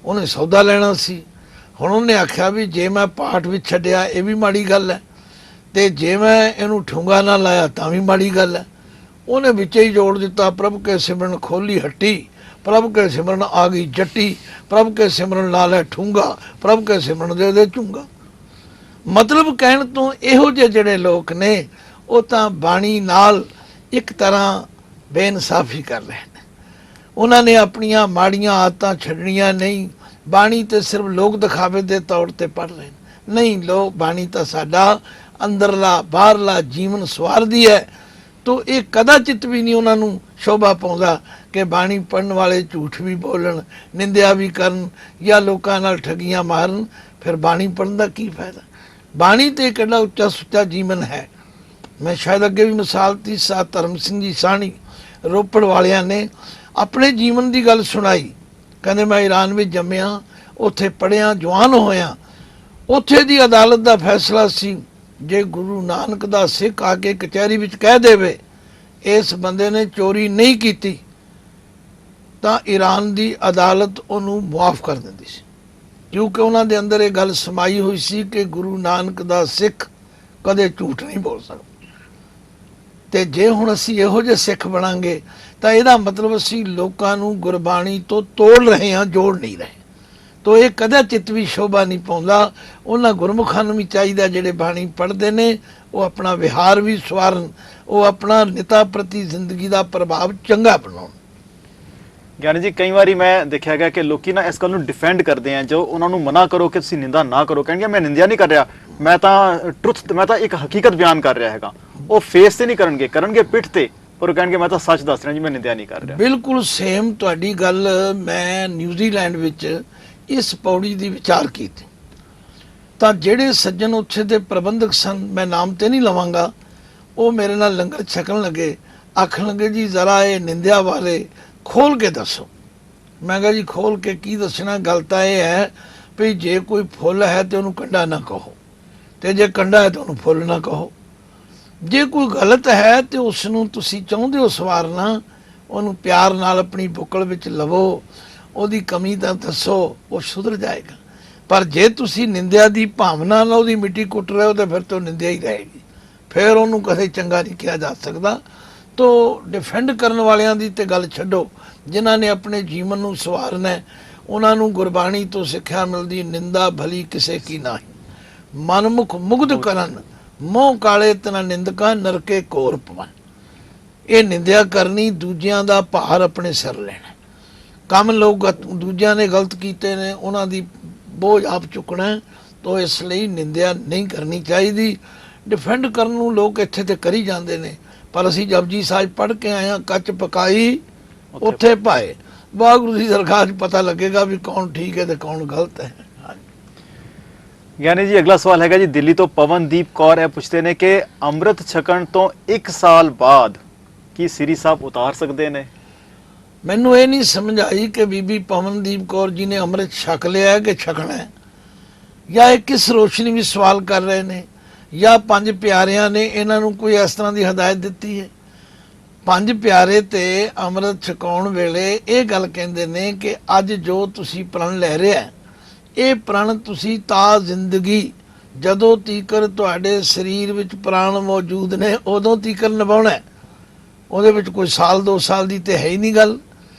Speaker 1: ਉਹਨੇ ਸੌਦਾ ਲੈਣਾ ਸੀ। ਹੁਣ ਉਹਨੇ ਆਖਿਆ ਵੀ ਜੇ ਮੈਂ ਪਾਠ ਵਿੱਚ ਛੱਡਿਆ ਇਹ ਵੀ ਮਾੜੀ ਗੱਲ ਹੈ, ਤੇ ਜੇ ਮੈਂ ਇਹਨੂੰ ਠੁੰਗਾ ਨਾ ਲਾਇਆ ਤਾਂ ਵੀ ਮਾੜੀ ਗੱਲ ਹੈ। ਉਹਨੇ ਵਿੱਚ ਹੀ ਜੋੜ ਦਿੱਤਾ, ਪ੍ਰਭ ਕੇ ਸਿਮਰਨ ਖੋਲੀ ਹੱਟੀ, ਪ੍ਰਭ ਕੇ ਸਿਮਰਨ ਆ ਗਈ ਜੱਟੀ, ਪ੍ਰਭ ਕੇ ਸਿਮਰਨ ਲਾ ਲੈ ਠੁੰਗਾ, ਪ੍ਰਭ ਕੇ ਸਿਮਰਨ ਦੇ ਦੇ ਝੁੰਗਾ। ਮਤਲਬ ਕਹਿਣ ਤੋਂ ਇਹੋ ਜਿਹੇ ਜਿਹੜੇ ਲੋਕ ਨੇ ਉਹ ਤਾਂ ਬਾਣੀ ਨਾਲ ਇੱਕ ਤਰ੍ਹਾਂ ਬੇਇਨਸਾਫੀ ਕਰ ਰਹੇ ਨੇ। ਉਹਨਾਂ ਨੇ ਆਪਣੀਆਂ ਮਾੜੀਆਂ ਆਦਤਾਂ ਛੱਡਣੀਆਂ ਨਹੀਂ। ਬਾਣੀ ਤੇ ਸਿਰਫ ਲੋਕ ਦਿਖਾਵੇ ਦੇ ਤੌਰ ਤੇ ਪੜ੍ਹ ਰਹੇ ਨੇ। ਨਹੀਂ, ਲੋਕ ਬਾਣੀ ਤਾਂ ਸਾਡਾ ਅੰਦਰਲਾ ਬਾਹਰਲਾ ਜੀਵਨ ਸਵਾਰਦੀ ਹੈ। ਤੋ ਇਹ ਕਦਾਚਿਤ ਵੀ ਨਹੀਂ ਉਹਨਾਂ ਨੂੰ ਸ਼ੋਭਾ ਪਾਉਂਦਾ ਕਿ ਬਾਣੀ ਪੜ੍ਹਨ ਵਾਲੇ ਝੂਠ ਵੀ ਬੋਲਣ, ਨਿੰਦਿਆ ਵੀ ਕਰਨ ਜਾਂ ਲੋਕਾਂ ਨਾਲ ਠੱਗੀਆਂ ਮਾਰਨ। ਫਿਰ ਬਾਣੀ ਪੜ੍ਹਨ ਦਾ ਕੀ ਫਾਇਦਾ? ਬਾਣੀ ਤੇ ਕਿਹੜਾ ਉੱਚਾ ਸੁੱਚਾ ਜੀਵਨ ਹੈ। ਮੈਂ ਸ਼ਾਇਦ ਅੱਗੇ ਵੀ ਮਿਸਾਲ ਦਿੱਤੀ, ਸਾਧ ਧਰਮ ਸਿੰਘ ਜੀ ਸਾਹਣੀ ਰੋਪੜ ਵਾਲਿਆਂ ਨੇ ਆਪਣੇ ਜੀਵਨ ਦੀ ਗੱਲ ਸੁਣਾਈ। ਕਹਿੰਦੇ ਮੈਂ ਈਰਾਨ ਵਿੱਚ ਜੰਮਿਆ, ਉੱਥੇ ਪੜ੍ਹਿਆ, ਜਵਾਨ ਹੋਇਆ। ਉੱਥੇ ਦੀ ਅਦਾਲਤ ਦਾ ਫੈਸਲਾ ਸੀ, ਜੇ ਗੁਰੂ ਨਾਨਕ ਦਾ ਸਿੱਖ ਆ ਕੇ ਕਚਹਿਰੀ ਵਿੱਚ ਕਹਿ ਦੇਵੇ ਇਸ ਬੰਦੇ ਨੇ ਚੋਰੀ ਨਹੀਂ ਕੀਤੀ ਤਾਂ ਈਰਾਨ ਦੀ ਅਦਾਲਤ ਉਹਨੂੰ ਮੁਆਫ ਕਰ ਦਿੰਦੀ ਸੀ, ਕਿਉਂਕਿ ਉਹਨਾਂ ਦੇ ਅੰਦਰ ਇਹ ਗੱਲ ਸਮਾਈ ਹੋਈ ਸੀ ਕਿ ਗੁਰੂ ਨਾਨਕ ਦਾ ਸਿੱਖ ਕਦੇ ਝੂਠ ਨਹੀਂ ਬੋਲ ਸਕਦਾ। ਤੇ ਜੇ ਹੁਣ ਅਸੀਂ ਇਹੋ ਜਿਹੇ ਸਿੱਖ ਬਣਾਂਗੇ ਤਾਂ ਇਹਦਾ ਮਤਲਬ ਅਸੀਂ ਲੋਕਾਂ ਨੂੰ ਗੁਰਬਾਣੀ ਤੋਂ ਤੋੜ ਰਹੇ ਹਾਂ, ਜੋੜ ਨਹੀਂ ਰਹੇ। ਤੋ ਇਹ ਕਦੇ ਚਿੱਤ ਵੀ ਸ਼ੋਭਾ ਨਹੀਂ ਪਾਉਂਦਾ। ਉਹਨਾਂ ਗੁਰਮੁਖਾਂ ਨੂੰ ਵੀ ਚਾਹੀਦਾ ਜਿਹੜੇ ਬਾਣੀ ਪੜ੍ਹਦੇ ਨੇ ਉਹ ਆਪਣਾ ਵਿਹਾਰ ਵੀ ਸਵਾਰਨ, ਉਹ ਆਪਣਾ ਨਿਤਾ ਪ੍ਰਤੀ ਜ਼ਿੰਦਗੀ ਦਾ ਪ੍ਰਭਾਵ ਚੰਗਾ ਬਣਾਉਣ।
Speaker 2: ਗਿਆਨੀ ਜੀ, ਕਈ ਵਾਰੀ ਮੈਂ ਦੇਖਿਆ ਗਿਆ ਕਿ ਲੋਕੀ ਨਾ ਇਸ ਗੱਲ ਨੂੰ ਡਿਫੈਂਡ ਕਰਦੇ ਆ, ਜੋ ਉਹਨਾਂ ਨੂੰ ਮਨਾ ਕਰੋ ਕਿ ਤੁਸੀਂ ਨਿੰਦਾ ਨਾ ਕਰੋ, ਕਹਿਣਗੇ ਮੈਂ ਨਿੰਦਿਆ ਨਹੀਂ ਕਰ ਰਿਹਾ, ਮੈਂ ਤਾਂ ਇੱਕ ਹਕੀਕਤ ਬਿਆਨ ਕਰ ਰਿਹਾ ਹੈਗਾ। ਉਹ ਫੇਸ ਤੇ ਨਹੀਂ ਕਰਨਗੇ ਪਿੱਠ ਤੇ, ਪਰ ਉਹ ਕਹਿਣਗੇ ਮੈਂ ਤਾਂ ਸੱਚ ਦੱਸ ਰਿਹਾ ਜੀ, ਮੈਂ ਨਿੰਦਿਆ ਨਹੀਂ ਕਰ ਰਿਹਾ।
Speaker 1: ਬਿਲਕੁਲ ਸੇਮ ਤੁਹਾਡੀ ਗੱਲ ਮੈਂ ਨਿਊਜ਼ੀਲੈਂਡ ਵਿੱਚ ਇਸ ਪੌੜੀ ਦੀ ਵਿਚਾਰ ਕੀਤੀ, ਤਾਂ ਜਿਹੜੇ ਸੱਜਣ ਉੱਥੇ ਦੇ ਪ੍ਰਬੰਧਕ ਸਨ, ਮੈਂ ਨਾਮ ਤੇ ਨਹੀਂ ਲਵਾਂਗਾ, ਉਹ ਮੇਰੇ ਨਾਲ ਲੰਗਰ ਛਕਣ ਲੱਗੇ, ਆਖਣ ਲੱਗੇ ਜੀ ਜ਼ਰਾ ਇਹ ਨਿੰਦਿਆ ਵਾਲੇ ਖੋਲ ਕੇ ਦੱਸੋ। ਮੈਂ ਕਿਹਾ ਜੀ ਖੋਲ ਕੇ ਕੀ ਦੱਸਣਾ, ਗੱਲ ਤਾਂ ਇਹ ਹੈ ਵੀ ਜੇ ਕੋਈ ਫੁੱਲ ਹੈ ਤੇ ਉਹਨੂੰ ਕੰਡਾ ਨਾ ਕਹੋ, ਤੇ ਜੇ ਕੰਡਾ ਹੈ ਤਾਂ ਉਹਨੂੰ ਫੁੱਲ ਨਾ ਕਹੋ। ਜੇ ਕੋਈ ਗਲਤ ਹੈ ਤੇ ਉਸ ਨੂੰ ਤੁਸੀਂ ਚਾਹੁੰਦੇ ਹੋ ਸਵਾਰਨਾ, ਉਹਨੂੰ ਪਿਆਰ ਨਾਲ ਆਪਣੀ ਬੁੱਕਲ ਵਿੱਚ ਲਵੋ, ਉਹਦੀ ਕਮੀ ਤਾਂ ਦੱਸੋ, ਉਹ ਸੁਧਰ ਜਾਏਗਾ। ਪਰ ਜੇ ਤੁਸੀਂ ਨਿੰਦਿਆ ਦੀ ਭਾਵਨਾ ਨਾਲ ਉਹਦੀ ਮਿੱਟੀ ਕੁੱਟ ਰਹੇ ਹੋ ਤਾਂ ਫਿਰ ਤਾਂ ਨਿੰਦਿਆ ਹੀ ਰਹੇਗੀ, ਫਿਰ ਉਹਨੂੰ ਕਦੇ ਚੰਗਾ ਨਹੀਂ ਕਿਹਾ ਜਾ ਸਕਦਾ। ਤੋ ਡਿਫੈਂਡ ਕਰਨ ਵਾਲਿਆਂ ਦੀ ਤੇ ਗੱਲ ਛੱਡੋ, ਜਿਨ੍ਹਾਂ ਨੇ ਆਪਣੇ ਜੀਵਨ ਨੂੰ ਸਵਾਰਨਾ, ਉਹਨਾਂ ਨੂੰ ਗੁਰਬਾਣੀ ਤੋਂ ਸਿੱਖਿਆ ਮਿਲਦੀ, ਨਿੰਦਾ ਭਲੀ ਕਿਸੇ ਕੀ ਨਾਹੀਂ, ਮਨਮੁਖ ਮੁਗਧ ਕਰਨ, ਮੋਹ ਕਾਲੇ ਤਨਾ ਨਿੰਦਕਾ ਨਰਕੇ ਕੋਰ ਪਵਨ। ਇਹ ਨਿੰਦਿਆ ਕਰਨੀ, ਦੂਜਿਆਂ ਦਾ ਭਾਰ ਆਪਣੇ ਸਿਰ ਲੈਣਾ। ਕੰਮ ਲੋਕ ਦੂਜਿਆਂ ਨੇ ਗਲਤ ਕੀਤੇ ਨੇ, ਉਹਨਾਂ ਦੀ ਬੋਝ ਆਪ ਚੁੱਕਣਾ, ਤੋ ਇਸ ਲਈ ਨਿੰਦਿਆ ਨਹੀਂ ਕਰਨੀ ਚਾਹੀਦੀ। ਡਿਫੈਂਡ ਕਰਨ ਨੂੰ ਲੋਕ ਇੱਥੇ ਤੇ ਕਰੀ ਜਾਂਦੇ ਨੇ, ਪਰ ਅਸੀਂ ਜਪਜੀ ਸਾਹਿਬ ਪੜ੍ਹ ਕੇ ਆਏ ਹਾਂ, ਕੱਚ ਪਕਾਈ ਉੱਥੇ ਪਾਏ। ਵਾਹਿਗੁਰੂ ਦੀ ਦਰਗਾਹ 'ਚ ਪਤਾ ਲੱਗੇਗਾ ਵੀ ਕੌਣ ਠੀਕ ਹੈ ਤੇ ਕੌਣ ਗਲਤ ਹੈ।
Speaker 2: ਗਿਆਨੀ ਜੀ, ਅਗਲਾ ਸਵਾਲ ਹੈਗਾ ਜੀ ਦਿੱਲੀ ਤੋਂ ਪਵਨਦੀਪ ਕੌਰ ਇਹ ਪੁੱਛਦੇ ਨੇ ਕਿ ਅੰਮ੍ਰਿਤ ਛਕਣ ਤੋਂ 1 ਸਾਲ ਬਾਅਦ ਕੀ ਸ੍ਰੀ ਸਾਹਿਬ ਉਤਾਰ ਸਕਦੇ ਨੇ?
Speaker 1: ਮੈਨੂੰ ਇਹ ਨਹੀਂ ਸਮਝ ਆਈ ਕਿ ਬੀਬੀ ਪਵਨਦੀਪ ਕੌਰ ਜੀ ਨੇ ਅੰਮ੍ਰਿਤ ਛਕ ਲਿਆ ਕਿ ਛਕਣਾ ਹੈ, ਜਾਂ ਇਹ ਕਿਸ ਰੋਸ਼ਨੀ ਵਿੱਚ ਸਵਾਲ ਕਰ ਰਹੇ ਨੇ, ਜਾਂ ਪੰਜ ਪਿਆਰਿਆਂ ਨੇ ਇਹਨਾਂ ਨੂੰ ਕੋਈ ਇਸ ਤਰ੍ਹਾਂ ਦੀ ਹਦਾਇਤ ਦਿੱਤੀ ਹੈ। ਪੰਜ ਪਿਆਰੇ ਤੇ ਅੰਮ੍ਰਿਤ ਛਕਾਉਣ ਵੇਲੇ ਇਹ ਗੱਲ ਕਹਿੰਦੇ ਨੇ ਕਿ ਅੱਜ ਜੋ ਤੁਸੀਂ ਪ੍ਰਣ ਲੈ ਰਿਹਾ, ਇਹ ਪ੍ਰਣ ਤੁਸੀਂ ਤਾਂ ਜ਼ਿੰਦਗੀ ਜਦੋਂ ਤੀਕਰ ਤੁਹਾਡੇ ਸਰੀਰ ਵਿੱਚ ਪ੍ਰਾਣ ਮੌਜੂਦ ਨੇ ਉਦੋਂ ਤੀਕਰ ਨਿਭਾਉਣਾ। ਉਹਦੇ ਵਿੱਚ ਕੋਈ ਸਾਲ 2 ਸਾਲ ਦੀ ਤੇ ਹੈ ਹੀ ਨਹੀਂ ਗੱਲ।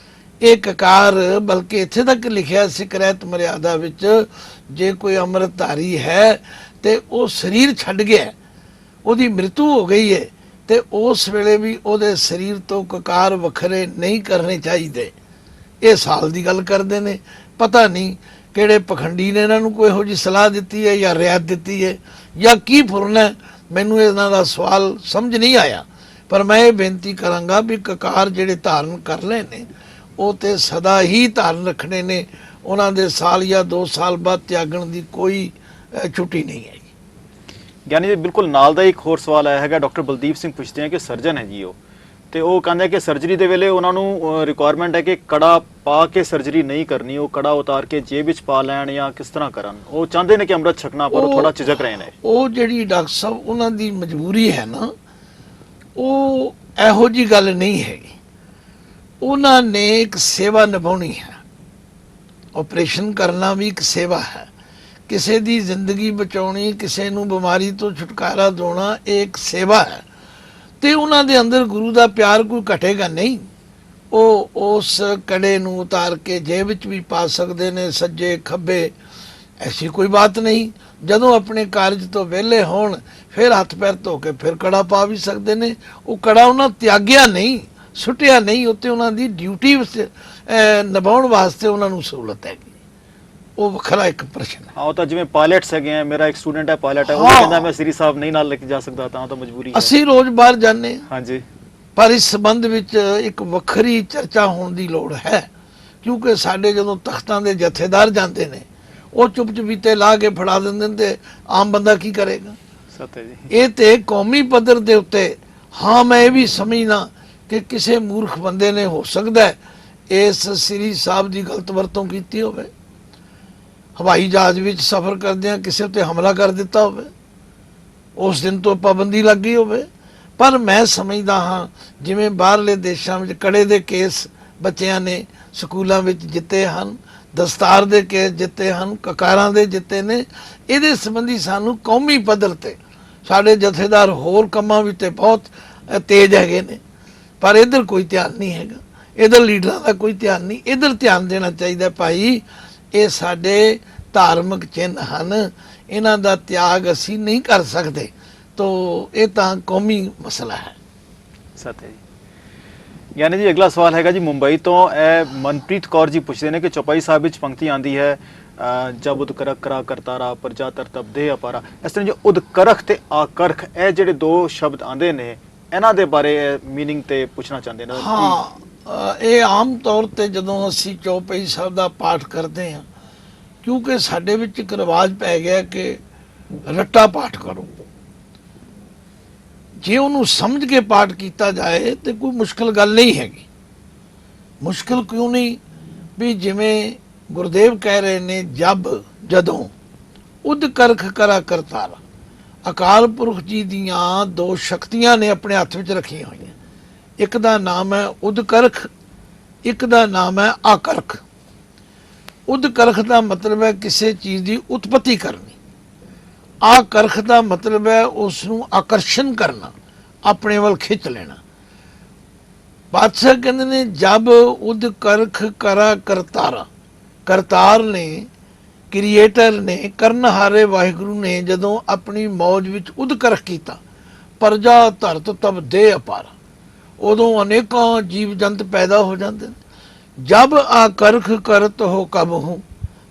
Speaker 1: ਇਹ ਕਕਾਰ ਬਲਕਿ ਇੱਥੇ ਤੱਕ ਲਿਖਿਆ ਸਿੱਖ ਰਹਿਤ ਮਰਿਆਦਾ ਵਿੱਚ, ਜੇ ਕੋਈ ਅੰਮ੍ਰਿਤਧਾਰੀ ਹੈ ਤੇ ਉਹ ਸਰੀਰ ਛੱਡ ਗਿਆ, ਉਹਦੀ ਮ੍ਰਿਤੂ ਹੋ ਗਈ ਹੈ, ਤੇ ਉਸ ਵੇਲੇ ਵੀ ਉਹਦੇ ਸਰੀਰ ਤੋਂ ਕਕਾਰ ਵੱਖਰੇ ਨਹੀਂ ਕਰਨੇ ਚਾਹੀਦੇ। ਇਹ ਸਾਲ ਦੀ ਗੱਲ ਕਰਦੇ ਨੇ। ਪਤਾ ਨਹੀਂ ਕਿਹੜੇ ਪਖੰਡੀ ਨੇ ਇਹਨਾਂ ਨੂੰ ਕੋਈ ਇਹੋ ਜਿਹੀ ਸਲਾਹ ਦਿੱਤੀ ਹੈ ਜਾਂ ਰਿਆਇਤ ਦਿੱਤੀ ਹੈ ਜਾਂ ਕੀ ਫੁਰਨਾ, ਮੈਨੂੰ ਇਹਨਾਂ ਦਾ ਸਵਾਲ ਸਮਝ ਨਹੀਂ ਆਇਆ। ਪਰ ਮੈਂ ਇਹ ਬੇਨਤੀ ਕਰਾਂਗਾ ਵੀ ਕਕਾਰ ਜਿਹੜੇ ਧਾਰਨ ਕਰ ਲਏ ਨੇ ਉਹ ਤੇ ਸਦਾ ਹੀ ਧਾਰਨ ਰੱਖਣੇ ਨੇ, ਉਹਨਾਂ ਦੇ ਸਾਲ ਜਾਂ 2 ਸਾਲ ਬਾਅਦ ਤਿਆਗਣ ਦੀ ਕੋਈ ਛੁੱਟੀ ਨਹੀਂ ਹੈ।
Speaker 2: ਗਿਆਨੀ ਜੀ, ਬਿਲਕੁਲ ਨਾਲ ਦਾ ਇੱਕ ਹੋਰ ਸਵਾਲ ਆਇਆ ਹੈਗਾ, ਡਾਕਟਰ ਬਲਦੀਪ ਸਿੰਘ ਪੁੱਛਦੇ ਆ ਕਿ ਸਰਜਨ ਹੈ ਜੀ ਉਹ, ਤੇ ਉਹ ਕਹਿੰਦੇ ਕਿ ਸਰਜਰੀ ਦੇ ਵੇਲੇ ਉਹਨਾਂ ਨੂੰ ਰਿਕੁਆਇਰਮੈਂਟ ਹੈ ਕਿ ਕੜਾ ਪਾ ਕੇ ਸਰਜਰੀ ਨਹੀਂ ਕਰਨੀ, ਉਹ ਕੜਾ ਉਤਾਰ ਕੇ ਜੇਬ ਵਿੱਚ ਪਾ ਲੈਣ ਜਾਂ ਕਿਸ ਤਰ੍ਹਾਂ ਕਰਨ। ਉਹ ਚਾਹੁੰਦੇ ਨੇ ਕਿ ਅੰਮ੍ਰਿਤ ਛਕਣਾ, ਪਰ ਉਹ ਥੋੜਾ ਝਿਜਕ ਰਹੇ ਨੇ।
Speaker 1: ਉਹ ਜਿਹੜੀ ਡਾਕਟਰ ਸਾਹਿਬ ਉਹਨਾਂ ਦੀ ਮਜਬੂਰੀ ਹੈ ਨਾ, ਉਹ ਇਹੋ ਜਿਹੀ ਗੱਲ ਨਹੀਂ ਹੈਗੀ। ਉਹਨਾਂ ਨੇ ਇੱਕ ਸੇਵਾ ਨਿਭਾਉਣੀ ਹੈ, ਆਪਰੇਸ਼ਨ ਕਰਨਾ ਵੀ ਇੱਕ ਸੇਵਾ ਹੈ, ਕਿਸੇ ਦੀ ਜ਼ਿੰਦਗੀ ਬਚਾਉਣੀ, ਕਿਸੇ ਨੂੰ ਬਿਮਾਰੀ ਤੋਂ ਛੁਟਕਾਰਾ ਦਿਵਾਉਣਾ, ਇਹ ਇੱਕ ਸੇਵਾ ਹੈ। ਤੇ ਉਹਨਾਂ ਦੇ ਅੰਦਰ ਗੁਰੂ ਦਾ ਪਿਆਰ ਕੋਈ ਘਟੇਗਾ ਨਹੀਂ। ਉਹ ਉਸ ਕੜੇ ਨੂੰ ਉਤਾਰ ਕੇ ਜੇਬ ਵਿੱਚ ਵੀ ਪਾ ਸਕਦੇ ਨੇ, ਸੱਜੇ ਖੱਬੇ, ਐਸੀ ਕੋਈ ਬਾਤ ਨਹੀਂ। ਜਦੋਂ ਆਪਣੇ ਕਾਰਜ ਤੋਂ ਵਿਹਲੇ ਹੋਣ ਫਿਰ ਹੱਥ ਪੈਰ ਧੋ ਕੇ ਫਿਰ ਕੜਾ ਪਾ ਵੀ ਸਕਦੇ ਨੇ। ਉਹ ਕੜਾ ਉਹਨਾਂ ਤਿਆਗਿਆ ਨਹੀਂ, ਸੁੱਟਿਆ ਨਹੀਂ, ਉੱਤੇ ਉਹਨਾਂ ਦੀ ਡਿਊਟੀ ਨਿਭਾਉਣ ਵਾਸਤੇ ਉਹਨਾਂ ਨੂੰ ਸਹੂਲਤ ਹੈਗੀ। ਉਹ ਵੱਖਰਾ ਇੱਕ ਪ੍ਰਸ਼ਨ ਹੈ।
Speaker 2: ਹਾਂ, ਉਹ ਤਾਂ ਜਿਵੇਂ ਪਾਇਲਟਸ ਹੈਗੇ ਆ, ਮੇਰਾ ਇੱਕ ਸਟੂਡੈਂਟ ਹੈ ਪਾਇਲਟ ਹੈ, ਉਹ ਕਹਿੰਦਾ ਮੈਂ ਸ੍ਰੀ ਸਾਹਿਬ ਨਹੀਂ ਨਾਲ ਲੈ ਕੇ ਜਾ ਸਕਦਾ, ਤਾਂ ਮਜਬੂਰੀ ਹੈ।
Speaker 1: ਅਸੀਂ ਰੋਜ਼ ਬਾਹਰ ਜਾਂਦੇ ਹਾਂ,
Speaker 2: ਹਾਂਜੀ,
Speaker 1: ਪਰ ਇਸ ਸੰਬੰਧ ਵਿੱਚ ਇੱਕ ਵੱਖਰੀ ਚਰਚਾ ਹੋਣ ਦੀ ਲੋੜ ਹੈ, ਕਿਉਂਕਿ ਸਾਡੇ ਜਦੋਂ ਤਖਤਾਂ ਦੇ ਜਥੇਦਾਰ ਜਾਂਦੇ ਨੇ ਉਹ ਚੁੱਪ ਚੁਪੀਤੇ ਲਾ ਕੇ ਫੜਾ ਦਿੰਦੇ ਨੇ, ਤੇ ਆਮ ਬੰਦਾ ਕੀ ਕਰੇਗਾ?
Speaker 2: ਸੱਚ ਹੈ ਜੀ।
Speaker 1: ਇਹ ਤੇ ਕੌਮੀ ਪੱਧਰ ਦੇ ਉੱਤੇ, ਹਾਂ ਮੈਂ ਇਹ ਵੀ ਸਮਝਣਾ ਕਿ ਕਿਸੇ ਮੂਰਖ ਬੰਦੇ ਨੇ ਹੋ ਸਕਦਾ ਇਸ ਸ੍ਰੀ ਸਾਹਿਬ ਦੀ ਗਲਤ ਵਰਤੋਂ ਕੀਤੀ ਹੋਵੇ, ਹਵਾਈ ਜਹਾਜ਼ ਵਿੱਚ ਸਫ਼ਰ ਕਰਦਿਆਂ ਕਿਸੇ ਉੱਤੇ ਹਮਲਾ ਕਰ ਦਿੱਤਾ ਹੋਵੇ, ਉਸ ਦਿਨ ਤੋਂ ਪਾਬੰਦੀ ਲੱਗ ਗਈ ਹੋਵੇ। ਪਰ ਮੈਂ ਸਮਝਦਾ ਹਾਂ ਜਿਵੇਂ ਬਾਹਰਲੇ ਦੇਸ਼ਾਂ ਵਿੱਚ ਕੜੇ ਦੇ ਕੇਸ ਬੱਚਿਆਂ ਨੇ ਸਕੂਲਾਂ ਵਿੱਚ ਜਿੱਤੇ ਹਨ, ਦਸਤਾਰ ਦੇ ਕੇਸ ਜਿੱਤੇ ਹਨ, ਕਕਾਰਾਂ ਦੇ ਜਿੱਤੇ ਨੇ, ਇਹਦੇ ਸੰਬੰਧੀ ਸਾਨੂੰ ਕੌਮੀ ਪੱਧਰ ਤੇ ਸਾਡੇ ਜਥੇਦਾਰ ਹੋਰ ਕੰਮਾਂ ਵਿੱਚ ਤੇ ਬਹੁਤ ਤੇਜ਼ ਹੈਗੇ ਨੇ। ਪਰ ਇਧਰ ਕੋਈ ਧਿਆਨ ਨਹੀਂ ਹੈਗਾ, ਇਧਰ ਲੀਡਰਾਂ ਦਾ ਕੋਈ ਧਿਆਨ ਨਹੀਂ। ਇਧਰ ਧਿਆਨ ਦੇਣਾ ਚਾਹੀਦਾ ਭਾਈ, ਇਹ ਸਾਡੇ ਧਾਰਮਿਕ ਚਿੰਨ੍ਹ ਹਨ, ਇਹਨਾਂ ਦਾ ਤਿਆਗ ਅਸੀਂ ਨਹੀਂ ਕਰ ਸਕਦੇ। ਤੋ ਇਹ ਤਾਂ ਕੌਮੀ ਮਸਲਾ ਹੈ।
Speaker 2: ਸਤ ਹੈ ਜੀ। ਯਾਨੀ ਜੀ ਅਗਲਾ ਸਵਾਲ ਹੈਗਾ ਜੀ ਮੁੰਬਈ ਤੋਂ, ਇਹ ਮਨਪ੍ਰੀਤ ਕੌਰ ਜੀ ਪੁੱਛਦੇ ਨੇ ਕਿ ਚੌਪਾਈ ਸਾਹਿਬ ਵਿੱਚ ਪੰਕਤੀ ਆਂਦੀ ਹੈ ਜਬ ਉਦਕਰਖ ਕਰਾ ਕਰਤਾਰਾ ਪ੍ਰਜਾ ਤਰਤਬ ਦੇ ਅਪਾਰਾ, ਇਸ ਤਰ੍ਹਾਂ ਜੋ ਉਦਕਰਖ ਤੇ ਆਕਰਖ ਇਹ ਜਿਹੜੇ ਦੋ ਸ਼ਬਦ ਆਂਦੇ ਨੇ, ਇਹਨਾਂ ਦੇ ਬਾਰੇ ਮੀਨਿੰਗ ਤੇ ਪੁੱਛਣਾ ਚਾਹੁੰਦੇ ਨੇ।
Speaker 1: ਹਾਂ, ਇਹ ਆਮ ਤੌਰ ਤੇ ਜਦੋਂ ਅਸੀਂ ਚੌਪਈ ਸਾਹਿਬ ਦਾ ਪਾਠ ਕਰਦੇ ਹਾਂ, ਕਿਉਂਕਿ ਸਾਡੇ ਵਿੱਚ ਇੱਕ ਰਿਵਾਜ ਪੈ ਗਿਆ ਕਿ ਰੱਟਾ ਪਾਠ ਕਰੋ, ਜੇ ਉਹਨੂੰ ਸਮਝ ਕੇ ਪਾਠ ਕੀਤਾ ਜਾਏ ਤੇ ਕੋਈ ਮੁਸ਼ਕਲ ਗੱਲ ਨਹੀਂ ਹੈਗੀ। ਮੁਸ਼ਕਲ ਕਿਉਂ ਨਹੀਂ ਵੀ ਜਿਵੇਂ ਗੁਰਦੇਵ ਕਹਿ ਰਹੇ ਨੇ, ਜਦੋਂ ਉਦ ਕਰਖ ਕਰਾ ਕਰਤਾਰਾ, ਅਕਾਲ ਪੁਰਖ ਜੀ ਦੀਆਂ ਦੋ ਸ਼ਕਤੀਆਂ ਨੇ ਆਪਣੇ ਹੱਥ ਵਿੱਚ ਰੱਖੀਆਂ ਹੋਈਆਂ, ਇੱਕ ਦਾ ਨਾਮ ਹੈ ਉਦ ਕਰਖ, ਇੱਕ ਦਾ ਨਾਮ ਹੈ ਆਕਰਖ। ਉਦ ਕਰਖ ਦਾ ਮਤਲਬ ਹੈ ਕਿਸੇ ਚੀਜ਼ ਦੀ ਉਤਪਤੀ ਕਰਨੀ, ਆਕਰਖ ਦਾ ਮਤਲਬ ਹੈ ਉਸ ਨੂੰ ਆਕਰਸ਼ਣ ਕਰਨਾ, ਆਪਣੇ ਵੱਲ ਖਿੱਚ ਲੈਣਾ। ਬਾਦਸ਼ਾਹ ਕਹਿੰਦੇ ਨੇ ਜਬ ਉਦ ਕਰਖ ਕਰਾ ਕਰਤਾਰਾ, ਕਰਤਾਰ ਨੇ, ਕ੍ਰੀਏਟਰ ਨੇ, ਕਰਨਹਾਰੇ ਵਾਹਿਗੁਰੂ ਨੇ ਜਦੋਂ ਆਪਣੀ ਮੌਜ ਵਿੱਚ ਉਦ ਕਰਖ ਕੀਤਾ, ਪ੍ਰਜਾ ਧਰਤ ਤਬ ਦੇ ਅਪਾਰਾ, ਉਦੋਂ ਅਨੇਕਾਂ ਜੀਵ ਜੰਤ ਪੈਦਾ ਹੋ ਜਾਂਦੇ ਨੇ। ਜਬ ਆਕਰਖ ਕਰਤ ਹੋ ਕਬ ਹੂੰ,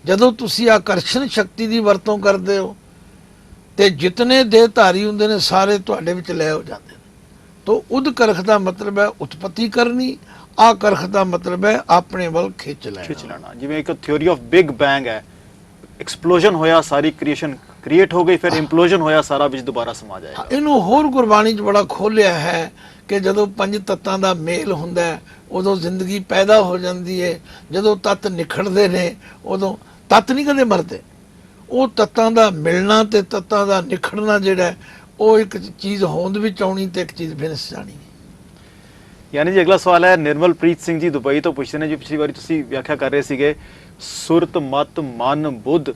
Speaker 1: ਜਦੋਂ ਤੁਸੀਂ ਆਕਰਸ਼ਣ ਸ਼ਕਤੀ ਦੀ ਵਰਤੋਂ ਕਰਦੇ ਹੋ ਤੇ ਜਿਤਨੇ ਦੇਹਧਾਰੀ ਹੁੰਦੇ ਨੇ ਸਾਰੇ ਤੁਹਾਡੇ ਵਿੱਚ ਲੈ ਹੋ ਜਾਂਦੇ ਨੇ। ਤੋ ਉਦ ਕਰਖ ਦਾ ਮਤਲਬ ਹੈ ਉਤਪਤੀ ਕਰਨੀ, ਆਕਰਖ ਦਾ ਮਤਲਬ ਹੈ ਆਪਣੇ ਵੱਲ ਖਿੱਚ ਲੈਣਾ।
Speaker 2: ਜਿਵੇਂ ਇੱਕ ਥਿਉਰੀ ਆਫ ਬਿਗ ਬੈਂਗ ਹੈ, ਐਕਸਪਲੋਜਨ ਹੋਇਆ, ਸਾਰੀ ਕ੍ਰੀਏਸ਼ਨ ਕ੍ਰੀਏਟ ਹੋ ਗਈ, ਫਿਰ ਇੰਪਲੋਜਨ ਹੋਇਆ, ਸਾਰਾ ਵਿੱਚ ਦੁਬਾਰਾ ਸਮਾ ਜਾਏਗਾ।
Speaker 1: ਇਹਨੂੰ ਹੋਰ ਗੁਰਬਾਣੀ 'ਚ ਬੜਾ ਖੋਲਿਆ ਹੈ ਕਿ ਜਦੋਂ ਪੰਜ ਤੱਤਾਂ ਦਾ ਮੇਲ ਹੁੰਦਾ ਹੈ ਉਦੋਂ ਜ਼ਿੰਦਗੀ ਪੈਦਾ ਹੋ ਜਾਂਦੀ ਹੈ, ਜਦੋਂ ਤੱਤ ਨਿਖੜਦੇ ਨੇ ਉਦੋਂ ਤੱਤ ਨਹੀਂ ਕਦੇ ਮਰਦੇ, ਉਹ ਤੱਤਾਂ ਦਾ ਮਿਲਣਾ ਤੇ ਤੱਤਾਂ ਦਾ ਨਿਖੜਨਾ ਜਿਹੜਾ ਉਹ ਇੱਕ ਚੀਜ਼ ਹੋਂਦ ਵਿੱਚ ਆਉਣੀ ਤੇ ਇੱਕ ਚੀਜ਼ ਫਿਨਿਸ਼ ਜਾਣੀ।
Speaker 2: ਯਾਨੀ ਜੀ ਅਗਲਾ ਸਵਾਲ ਹੈ ਨਿਰਮਲਪ੍ਰੀਤ ਸਿੰਘ ਜੀ ਦੁਬਈ ਤੋਂ ਪੁੱਛਦੇ ਨੇ ਜੀ, ਪਿਛਲੀ ਵਾਰੀ ਤੁਸੀਂ ਵਿਆਖਿਆ ਕਰ ਰਹੇ ਸੀਗੇ ਸੁਰਤ, ਮਤ, ਮਨ, ਬੁੱਧ,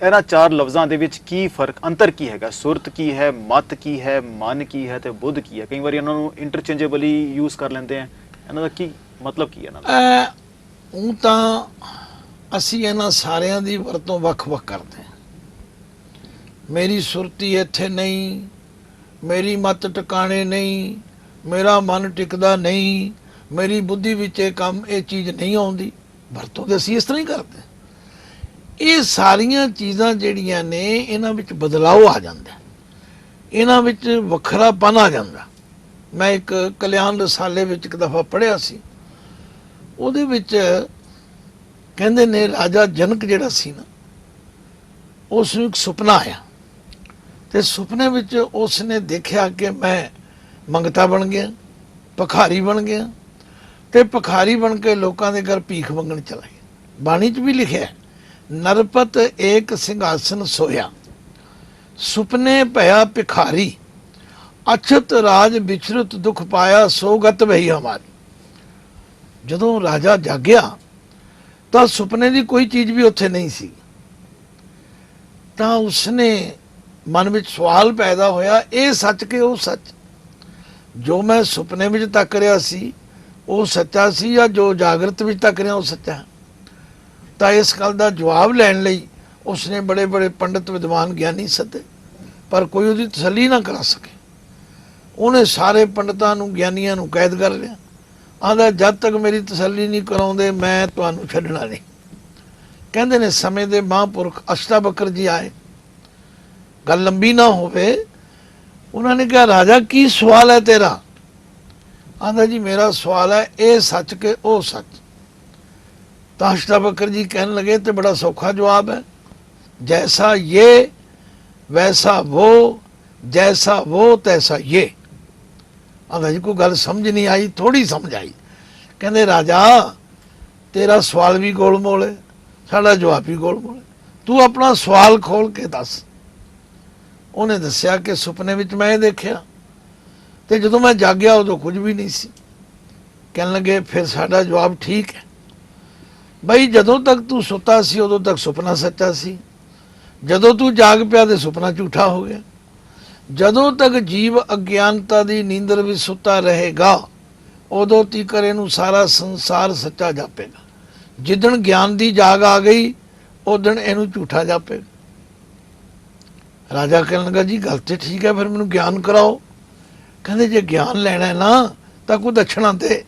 Speaker 2: ਇਹਨਾਂ ਚਾਰ ਲਫ਼ਜ਼ਾਂ ਦੇ ਵਿੱਚ ਕੀ ਫਰਕ, ਅੰਤਰ ਕੀ ਹੈਗਾ? ਸੁਰਤ ਕੀ ਹੈ, ਮਤ ਕੀ ਹੈ, ਮਨ ਕੀ ਹੈ ਤੇ ਬੁੱਧ ਕੀ ਹੈ? ਕਈ ਵਾਰੀ ਇਹਨਾਂ ਨੂੰ ਇੰਟਰਚੇਂਜੇਬਲੀ ਯੂਜ਼ ਕਰ ਲੈਂਦੇ ਆ, ਇਹਨਾਂ ਦਾ ਕੀ ਮਤਲਬ ਕੀ ਹੈ ਇਹਨਾਂ ਦਾ?
Speaker 1: ਉਹ ਤਾਂ ਅਸੀਂ ਇਹਨਾਂ ਸਾਰਿਆਂ ਦੀ ਵਰਤੋਂ ਵੱਖ-ਵੱਖ ਕਰਦੇ ਹਾਂ। ਮੇਰੀ ਸੁਰਤੀ ਇੱਥੇ ਨਹੀਂ, ਮੇਰੀ ਮਤ ਟਿਕਾਣੇ ਨਹੀਂ, ਮੇਰਾ ਮਨ ਟਿਕਦਾ ਨਹੀਂ, ਮੇਰੀ ਬੁੱਧੀ ਵਿੱਚ ਇਹ ਕੰਮ, ਇਹ ਚੀਜ਼ ਨਹੀਂ ਆਉਂਦੀ, ਵਰਤੋਂ ਤੇ ਅਸੀਂ ਇਸ ਤਰ੍ਹਾਂ ਹੀ ਕਰਦੇ। ਇਹ ਸਾਰੀਆਂ ਚੀਜ਼ਾਂ ਜਿਹੜੀਆਂ ਨੇ ਇਹਨਾਂ ਵਿੱਚ ਬਦਲਾਅ ਆ ਜਾਂਦਾ, ਇਹਨਾਂ ਵਿੱਚ ਵੱਖਰਾਪਨ ਆ ਜਾਂਦਾ। ਮੈਂ ਇੱਕ ਕਲਿਆਣ ਰਸਾਲੇ ਵਿੱਚ ਇੱਕ ਦਫਾ ਪੜ੍ਹਿਆ ਸੀ, ਉਹਦੇ ਵਿੱਚ ਕਹਿੰਦੇ ਨੇ ਰਾਜਾ ਜਨਕ ਜਿਹੜਾ ਸੀ ਨਾ, ਉਸ ਨੂੰ ਇੱਕ ਸੁਪਨਾ ਆਇਆ ਤੇ ਸੁਪਨੇ ਵਿੱਚ ਉਸ ਨੇ ਦੇਖਿਆ ਕਿ ਮੈਂ ਮੰਗਤਾ ਬਣ ਗਿਆ, ਭਿਖਾਰੀ ਬਣ ਗਿਆ ਤੇ ਭਿਖਾਰੀ ਬਣ ਕੇ ਲੋਕਾਂ ਦੇ ਘਰ ਭੀਖ ਮੰਗਣ ਚਲਾ ਗਿਆ। ਬਾਣੀ 'ਚ ਵੀ ਲਿਖਿਆ ਨਰਪਤ ਏਕ ਸਿੰਘਾਸਨ ਸੋਇਆ, ਸੁਪਨੇ ਭਇਆ ਭਿਖਾਰੀ, ਅਛਤ ਰਾਜ ਵਿਚਰਤ ਦੁਖ ਪਾਇਆ, ਸੋ ਗਤ ਵਹੀ ਹਮਾਰੀ। ਜਦੋਂ ਰਾਜਾ ਜਾਗਿਆ ਤਾਂ ਸੁਪਨੇ ਦੀ ਕੋਈ ਚੀਜ਼ ਵੀ ਉੱਥੇ ਨਹੀਂ ਸੀ, ਤਾਂ ਉਸਨੇ ਮਨ ਵਿੱਚ ਸਵਾਲ ਪੈਦਾ ਹੋਇਆ, ਇਹ ਸੱਚ ਕਿ ਉਹ ਸੱਚ? ਜੋ ਮੈਂ ਸੁਪਨੇ ਵਿੱਚ ਤੱਕ ਰਿਹਾ ਸੀ ਉਹ ਸੱਚਾ ਸੀ ਜਾਂ ਜੋ ਜਾਗਰਤ ਵਿੱਚ ਤੱਕ ਰਿਹਾ ਉਹ ਸੱਚਾ? ਤਾਂ ਇਸ ਗੱਲ ਦਾ ਜਵਾਬ ਲੈਣ ਲਈ ਉਸਨੇ ਬੜੇ ਬੜੇ ਪੰਡਿਤ ਵਿਦਵਾਨ ਗਿਆਨੀ ਸੱਦੇ, ਪਰ ਕੋਈ ਉਹਦੀ ਤਸੱਲੀ ਨਾ ਕਰਾ ਸਕੇ। ਉਹਨੇ ਸਾਰੇ ਪੰਡਤਾਂ ਨੂੰ, ਗਿਆਨੀਆਂ ਨੂੰ ਕੈਦ ਕਰ ਲਿਆ। ਆਂਦਾ ਜਦ ਤੱਕ ਮੇਰੀ ਤਸੱਲੀ ਨਹੀਂ ਕਰਾਉਂਦੇ ਮੈਂ ਤੁਹਾਨੂੰ ਛੱਡਣਾ ਨਹੀਂ। ਕਹਿੰਦੇ ਨੇ ਸਮੇਂ ਦੇ ਮਹਾਂਪੁਰਖ ਅਸ਼ਟਾਵਕਰ ਜੀ ਆਏ, ਗੱਲ ਲੰਬੀ ਨਾ ਹੋਵੇ, ਉਹਨਾਂ ਨੇ ਕਿਹਾ ਰਾਜਾ ਕੀ ਸਵਾਲ ਹੈ ਤੇਰਾ? ਆਂਦਾ ਜੀ ਮੇਰਾ ਸਵਾਲ ਹੈ ਇਹ ਸੱਚ ਕਿ ਉਹ ਸੱਚ? ਤਾਂ ਅਸ਼ਟਾਵਕਰ ਜੀ ਕਹਿਣ ਲਗੇ ਤੇ ਬੜਾ ਸੌਖਾ ਜਵਾਬ ਹੈ, ਜੈਸਾ ਇਹ ਵੈਸਾ वो, जैसा वो तैसा ये। ਆਂਦਾ ਜੀ ਕੋਈ ਗੱਲ ਸਮਝ ਨਹੀਂ ਆਈ, ਥੋੜੀ ਸਮਝ ਆਈ। ਕਹਿੰਦੇ ਰਾਜਾ ਤੇਰਾ ਸਵਾਲ ਵੀ ਗੋਲਮੋਲ ਹੈ, ਸਾਡਾ ਜਵਾਬ ਵੀ ਗੋਲਮੋਲ ਹੈ, ਤੂੰ ਆਪਣਾ ਸਵਾਲ ਖੋਲ ਕੇ ਦੱਸ। ਉਹਨੇ ਦੱਸਿਆ ਕਿ ਸੁਪਨੇ ਵਿੱਚ ਮੈਂ ਇਹ ਦੇਖਿਆ ਤੇ ਜਦੋਂ ਮੈਂ ਜਾਗਿਆ ਉਦੋਂ ਕੁਝ ਵੀ ਨਹੀਂ ਸੀ। ਕਹਿਣ ਲੱਗੇ ਫਿਰ ਸਾਡਾ ਜਵਾਬ ਠੀਕ ਹੈ ਬਈ, ਜਦੋਂ ਤੱਕ ਤੂੰ ਸੁੱਤਾ ਸੀ ਉਦੋਂ ਤੱਕ ਸੁਪਨਾ ਸੱਚਾ ਸੀ, ਜਦੋਂ ਤੂੰ ਜਾਗ ਪਿਆ ਤੇ ਸੁਪਨਾ ਝੂਠਾ ਹੋ ਗਿਆ। ਜਦੋਂ ਤੱਕ ਜੀਵ ਅਗਿਆਨਤਾ ਦੀ ਨੀਂਦਰ ਵਿੱਚ ਸੁੱਤਾ ਰਹੇਗਾ ਉਦੋਂ ਤੀਕਰ ਇਹਨੂੰ ਸਾਰਾ ਸੰਸਾਰ ਸੱਚਾ ਜਾਪੇਗਾ। ਜਿੱਦਣ ਗਿਆਨ ਦੀ ਜਾਗ ਆ ਗਈ ਉਦਣ ਇਹਨੂੰ ਝੂਠਾ ਜਾਪੇਗਾ। ਰਾਜਾ ਕਹਿਣ ਲੱਗਾ ਜੀ ਗੱਲ ਤੇ ਠੀਕ ਹੈ, ਫਿਰ ਮੈਨੂੰ ਗਿਆਨ ਕਰਾਓ। ਕਹਿੰਦੇ ਜੇ ਗਿਆਨ ਲੈਣਾ ਹੈ ਨਾ ਤਾਂ ਕੋਈ ਦਛਣਾ ਦੇ।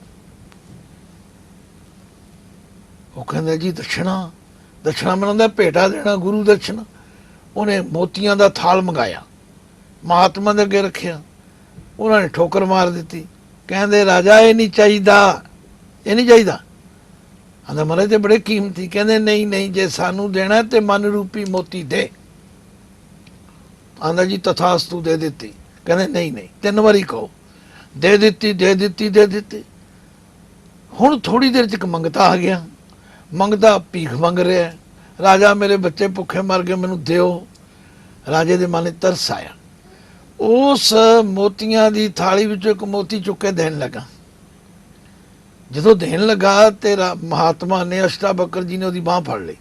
Speaker 1: ਉਹ ਕਹਿੰਦਾ ਜੀ ਦਛਣਾ ਬਣਾਉਂਦਾ ਭੇਟਾ ਦੇਣਾ, ਗੁਰੂ ਦਛਣਾ। ਉਹਨੇ ਮੋਤੀਆਂ ਦਾ ਥਾਲ ਮੰਗਾਇਆ, ਮਹਾਤਮਾ ਦੇ ਅੱਗੇ ਰੱਖਿਆ। ਉਹਨਾਂ ਨੇ ਠੋਕਰ ਮਾਰ ਦਿੱਤੀ। ਕਹਿੰਦੇ ਰਾਜਾ ਇਹ ਨਹੀਂ ਚਾਹੀਦਾ, ਇਹ ਨਹੀਂ ਚਾਹੀਦਾ। ਆਂਦਾ ਮਹਾਰਾਜ ਤੇ ਬੜੇ ਕੀਮਤੀ। ਕਹਿੰਦੇ ਨਹੀਂ ਨਹੀਂ, ਜੇ ਸਾਨੂੰ ਦੇਣਾ ਤੇ ਮਨ ਰੂਪੀ ਮੋਤੀ ਦੇ। ਆਂਦਾ ਜੀ ਤਥਾਸਤੂ, ਦੇ ਦਿੱਤੀ। ਕਹਿੰਦੇ ਨਹੀਂ ਨਹੀਂ, 3 ਵਾਰੀ ਕਹੋ। ਦੇ ਦਿੱਤੀ। ਹੁਣ ਥੋੜੀ ਦੇਰ ਚ ਇੱਕ ਮੰਗਤਾ ਆ ਗਿਆ। ਮੰਗਦਾ ਭੀਖ ਮੰਗ ਰਿਹਾ, ਰਾਜਾ ਮੇਰੇ ਬੱਚੇ ਭੁੱਖੇ ਮਰ ਗਏ, ਮੈਨੂੰ ਦਿਓ। ਰਾਜੇ ਦੇ ਮਨ 'ਚ ਤਰਸ ਆਇਆ। ਉਸ ਮੋਤੀਆਂ ਦੀ ਥਾਲੀ ਵਿੱਚੋਂ ਇੱਕ ਮੋਤੀ ਚੁੱਕ ਕੇ ਦੇਣ ਲੱਗਾ। ਜਦੋਂ ਦੇਣ ਲੱਗਾ ਤੇ ਮਹਾਤਮਾ ਨੇ, ਅਸ਼ਟਾਵਕਰ ਜੀ ਨੇ ਉਹਦੀ ਬਾਂਹ ਫੜ ਲਈ।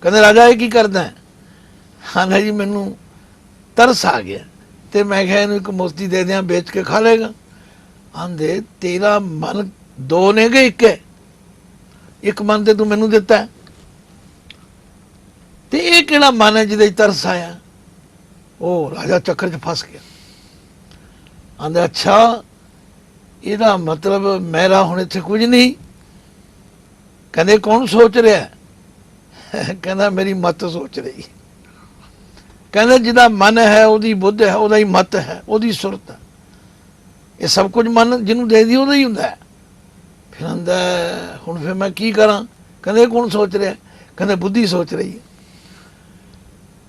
Speaker 1: ਕਹਿੰਦੇ ਰਾਜਾ ਇਹ ਕੀ ਕਰਦਾ ਹੈ? ਹਾਂ ਜੀ ਮੈਨੂੰ ਤਰਸ ਆ ਗਿਆ ਤੇ ਮੈਂ ਕਿਹਾ ਇਹਨੂੰ ਇੱਕ ਮੋਤੀ ਦੇ ਦਿਆਂ, ਵੇਚ ਕੇ ਖਾ ਲੇਗਾ। ਆਂਦੇ ਤੇਰਾ ਮਨ 2 ਨੇ ਕਿ ਇੱਕ ਹੈ? ਇੱਕ ਮਨ ਤੇ ਤੂੰ ਮੈਨੂੰ ਦਿੱਤਾ ਹੈ, ਤੇ ਇਹ ਕਿਹੜਾ ਮਨ ਹੈ ਜਿਹਦੇ 'ਚ ਤਰਸ ਆਇਆ? ਉਹ ਰਾਜਾ ਚੱਕਰ 'ਚ ਫਸ ਗਿਆ। ਆਂਦੇ ਅੱਛਾ, ਇਹਦਾ ਮਤਲਬ ਮੇਰਾ ਹੁਣ ਇੱਥੇ ਕੁਝ ਨਹੀਂ। ਕਹਿੰਦੇ ਕੌਣ ਸੋਚ ਰਿਹਾ? ਕਹਿੰਦਾ ਮੇਰੀ ਮੱਤ ਸੋਚ ਰਹੀ। ਕਹਿੰਦੇ ਜਿਹਦਾ ਮਨ ਹੈ ਉਹਦੀ ਬੁੱਧ ਹੈ, ਉਹਦਾ ਹੀ ਮਤ ਹੈ, ਉਹਦੀ ਸੁਰਤ ਹੈ। ਇਹ ਸਭ ਕੁਝ ਮਨ ਜਿਹਨੂੰ ਦੇ ਦੀ ਉਹਦਾ ਹੀ ਹੁੰਦਾ ਹੈ। ਫਿਰ ਆਂਦਾ ਹੁਣ ਫਿਰ ਮੈਂ ਕੀ ਕਰਾਂ? ਕਹਿੰਦੇ ਕੌਣ ਸੋਚ ਰਿਹਾ? ਕਹਿੰਦੇ ਬੁੱਧੀ ਸੋਚ ਰਹੀ ਹੈ।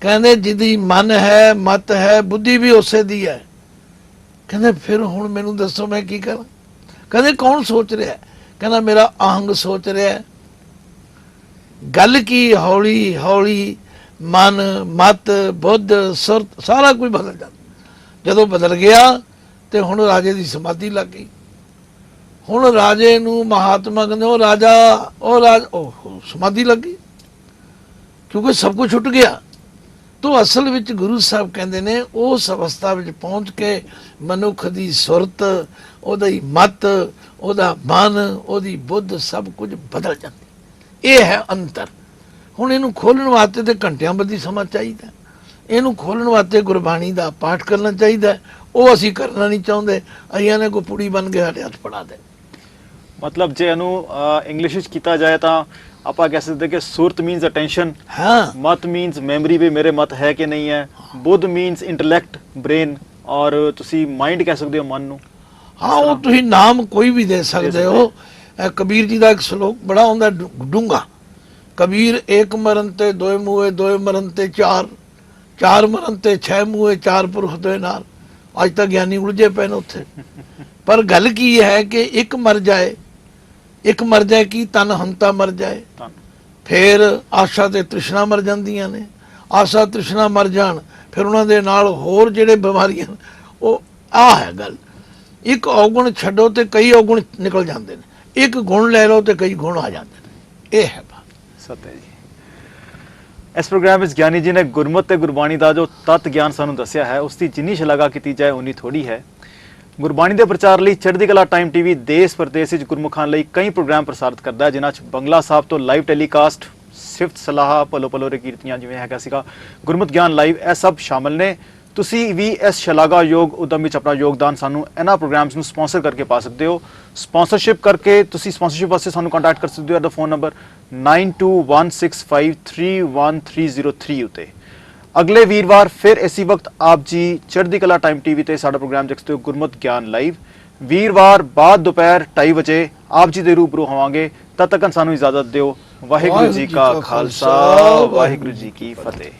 Speaker 1: ਕਹਿੰਦੇ ਜਿਹਦੀ ਮਨ ਹੈ, ਮਤ ਹੈ, ਬੁੱਧੀ ਵੀ ਉਸੇ ਦੀ ਹੈ। ਕਹਿੰਦੇ ਫਿਰ ਹੁਣ ਮੈਨੂੰ ਦੱਸੋ ਮੈਂ ਕੀ ਕਰਾਂ? ਕਹਿੰਦੇ ਕੌਣ ਸੋਚ ਰਿਹਾ? ਕਹਿੰਦਾ ਮੇਰਾ ਅਹੰਗ ਸੋਚ ਰਿਹਾ। ਗੱਲ ਕੀ, ਹੌਲੀ ਹੌਲੀ ਮਨ, ਮਤ, ਬੁੱਧ, ਸੁਰਤ ਸਾਰਾ ਕੁਝ ਬਦਲ ਜਾਂਦਾ। ਜਦੋਂ ਬਦਲ ਗਿਆ ਤੇ ਹੁਣ ਰਾਜੇ ਦੀ ਸਮਾਧੀ ਲੱਗ ਗਈ। ਹੁਣ ਰਾਜੇ ਨੂੰ ਮਹਾਤਮਾ ਕਹਿੰਦੇ ਉਹ ਰਾਜਾ ਸਮਾਧੀ ਲੱਗ ਗਈ, ਕਿਉਂਕਿ ਸਭ ਕੁਝ ਛੁੱਟ ਗਿਆ। ਤੋ ਅਸਲ ਵਿੱਚ ਗੁਰੂ ਸਾਹਿਬ ਕਹਿੰਦੇ ਨੇ ਉਸ ਅਵਸਥਾ ਵਿੱਚ ਪਹੁੰਚ ਕੇ ਮਨੁੱਖ ਦੀ ਸੁਰਤ, ਉਹਦਾ ਹੀ ਮਤ, ਉਹਦਾ ਮਨ, ਉਹਦੀ ਬੁੱਧ ਸਭ ਕੁਝ ਬਦਲ ਜਾਂਦੀ। ਇਹ ਹੈ ਅੰਤਰ। ਹੁਣ ਇਹਨੂੰ ਖੋਲ੍ਹਣ ਵਾਸਤੇ ਤੇ ਘੰਟਿਆਂ ਬੱਧੀ ਸਮਾਂ ਚਾਹੀਦਾ। ਇਹਨੂੰ ਖੋਲ੍ਹਣ ਵਾਸਤੇ ਗੁਰਬਾਣੀ ਦਾ ਪਾਠ ਕਰਨਾ ਚਾਹੀਦਾ। ਉਹ ਅਸੀਂ ਕਰਨਾ ਨਹੀਂ ਚਾਹੁੰਦੇ। ਅਸੀਂ ਨੇ ਕੋਈ ਪੁੜੀ ਬਣ ਕੇ ਸਾਡੇ ਹੱਥ ਫੜਾ ਦੇ।
Speaker 2: ਮਤਲਬ ਜੇ ਇਹਨੂੰ ਇੰਗਲਿਸ਼ ਵਿੱਚ ਕੀਤਾ ਜਾਏ ਤਾਂ ਆਪਾਂ ਕਹਿ ਸਕਦੇ ਕਿ ਸੁਰਤ ਮੀਨਸ ਅਟੈਂਸ਼ਨ,
Speaker 1: ਹਾਂ,
Speaker 2: ਮਤ ਮੀਨਸ ਮੈਮਰੀ ਵੀ ਮੇਰੇ ਮਤ ਹੈ ਕਿ ਨਹੀਂ ਹੈ, ਬੁੱਧ ਮੀਨਸ ਇੰਟੈਲੈਕਟ, ਬ੍ਰੇਨ, ਔਰ ਤੁਸੀਂ ਮਾਈਂਡ ਕਹਿ ਸਕਦੇ ਹੋ ਮਨ ਨੂੰ।
Speaker 1: ਹਾਂ, ਉਹ ਤੁਸੀਂ ਨਾਮ ਕੋਈ ਵੀ ਦੇ ਸਕਦੇ ਹੋ। ਕਬੀਰ ਜੀ ਦਾ ਇੱਕ ਸ਼ਲੋਕ ਬੜਾ ਹੁੰਦਾ ਡੂੰਘਾ। ਕਬੀਰ ਏਕ ਮਰਨ ਤੇ ਦੋਏ ਮੂਏ, ਦੋਏ ਮਰਨ ਤੇ ਚਾਰ, ਚਾਰ ਮਰਨ ਤੇ 6 ਮੂਏ, 4 ਪੁਰਖ ਦੋਏ ਨਾਲ। ਅੱਜ ਤੱਕ ਗਿਆਨੀ ਉਲਝੇ ਪਏ ਨੇ ਉੱਥੇ। ਪਰ ਗੱਲ ਕੀ ਹੈ ਕਿ ਇੱਕ ਮਰ ਜਾਏ ਕੀ ਤਨ ਹੰਤਾ ਮਰ ਜਾਏ। ਫਿਰ ਆਸ਼ਾ ਤੇ ਤ੍ਰਿਸ਼ਨਾ ਮਰ ਜਾਂਦੀਆਂ ਨੇ। ਆਸ਼ਾ ਤ੍ਰਿਸ਼ਨਾ ਮਰ ਜਾਣ ਫਿਰ ਉਹਨਾਂ ਦੇ ਨਾਲ ਹੋਰ ਜਿਹੜੇ ਬਿਮਾਰੀਆਂ, ਉਹ ਆਹ ਹੈ ਗੱਲ। ਇੱਕ ਔਗੁਣ ਛੱਡੋ ਤੇ ਕਈ ਔਗੁਣ ਨਿਕਲ ਜਾਂਦੇ ਨੇ। ਇੱਕ ਗੁਣ ਲੈ ਲਓ ਤੇ ਕਈ ਗੁਣ ਆ ਜਾਂਦੇ ਨੇ। ਇਹ ਹੈ
Speaker 2: ਸਤ ਹੈ ਜੀ। ਇਸ ਪ੍ਰੋਗਰਾਮ ਵਿੱਚ ਗਿਆਨੀ ਜੀ ਨੇ ਗੁਰਮਤਿ ਤੇ ਗੁਰਬਾਣੀ ਦਾ ਜੋ ਤਤ ਗਿਆਨ ਸਾਨੂੰ ਦੱਸਿਆ ਹੈ, ਉਸ ਦੀ ਜਿੰਨੀ ਸ਼ਲਾਘਾ ਕੀਤੀ ਜਾਏ ਉਨੀ ਥੋੜੀ ਹੈ। ਗੁਰਬਾਣੀ ਦੇ ਪ੍ਰਚਾਰ ਲਈ ਚੜ੍ਹਦੀ ਕਲਾ ਟਾਈਮ ਟੀਵੀ ਦੇਸ਼ ਪ੍ਰਦੇਸ਼ ਵਿੱਚ ਗੁਰਮੁਖਾਂ ਲਈ ਕਈ ਪ੍ਰੋਗਰਾਮ ਪ੍ਰਸਾਰਿਤ ਕਰਦਾ ਹੈ, ਜਿਨ੍ਹਾਂ 'ਚ ਬੰਗਲਾ ਸਾਹਿਬ ਤੋਂ ਲਾਈਵ ਟੈਲੀਕਾਸਟ, ਸਿਫਤ ਸਲਾਹ, ਭਲੋ ਭਲੋ ਰੇ ਕੀਰਤੀਆਂ ਜਿਵੇਂ ਹੈਗਾ ਸੀਗਾ, ਗੁਰਮਤਿ ਗਿਆਨ ਲਾਈਵ, ਇਹ ਸਭ ਸ਼ਾਮਲ ਨੇ। ਤੁਸੀਂ ਵੀ ਇਸ ਸ਼ਲਾਘਾਯੋਗ ਉਦਮ ਵਿੱਚ ਆਪਣਾ ਯੋਗਦਾਨ ਸਾਨੂੰ ਇਹਨਾਂ ਪ੍ਰੋਗਰਾਮਸ ਨੂੰ ਸਪਾਂਸਰ ਕਰਕੇ ਪਾ ਸਕਦੇ ਹੋ। ਸਪਾਂਸਰਸ਼ਿਪ ਕਰਕੇ ਤੁਸੀਂ ਸਪਾਂਸਰਸ਼ਿਪ ਵਾਸਤੇ ਸਾਨੂੰ ਕੰਟੈਕਟ ਕਰ ਸਕਦੇ ਹੋ ਐਟ ਦਾ ਫੋਨ ਨੰਬਰ 9216531303 ਉੱਤੇ। ਅਗਲੇ ਵੀਰਵਾਰ ਫਿਰ ਇਸੇ ਵਕਤ ਆਪ ਜੀ ਚੜ੍ਹਦੀ ਕਲਾ ਟਾਈਮ ਟੀਵੀ ਤੇ ਸਾਡਾ ਪ੍ਰੋਗਰਾਮ ਦੇਖ ਸਕਦੇ ਹੋ ਗੁਰਮਤਿ ਗਿਆਨ ਲਾਈਵ। ਵੀਰਵਾਰ ਬਾਅਦ ਦੁਪਹਿਰ 2:30 ਵਜੇ ਆਪ ਜੀ ਦੇ ਰੂਬਰੂ ਹੋਵਾਂਗੇ। ਤਦ ਤੱਕ ਸਾਨੂੰ ਇਜਾਜ਼ਤ ਦਿਓ। ਵਾਹਿਗੁਰੂ ਜੀ ਕਾ ਖਾਲਸਾ, ਵਾਹਿਗੁਰੂ ਜੀ ਕੀ ਫਤਿਹ।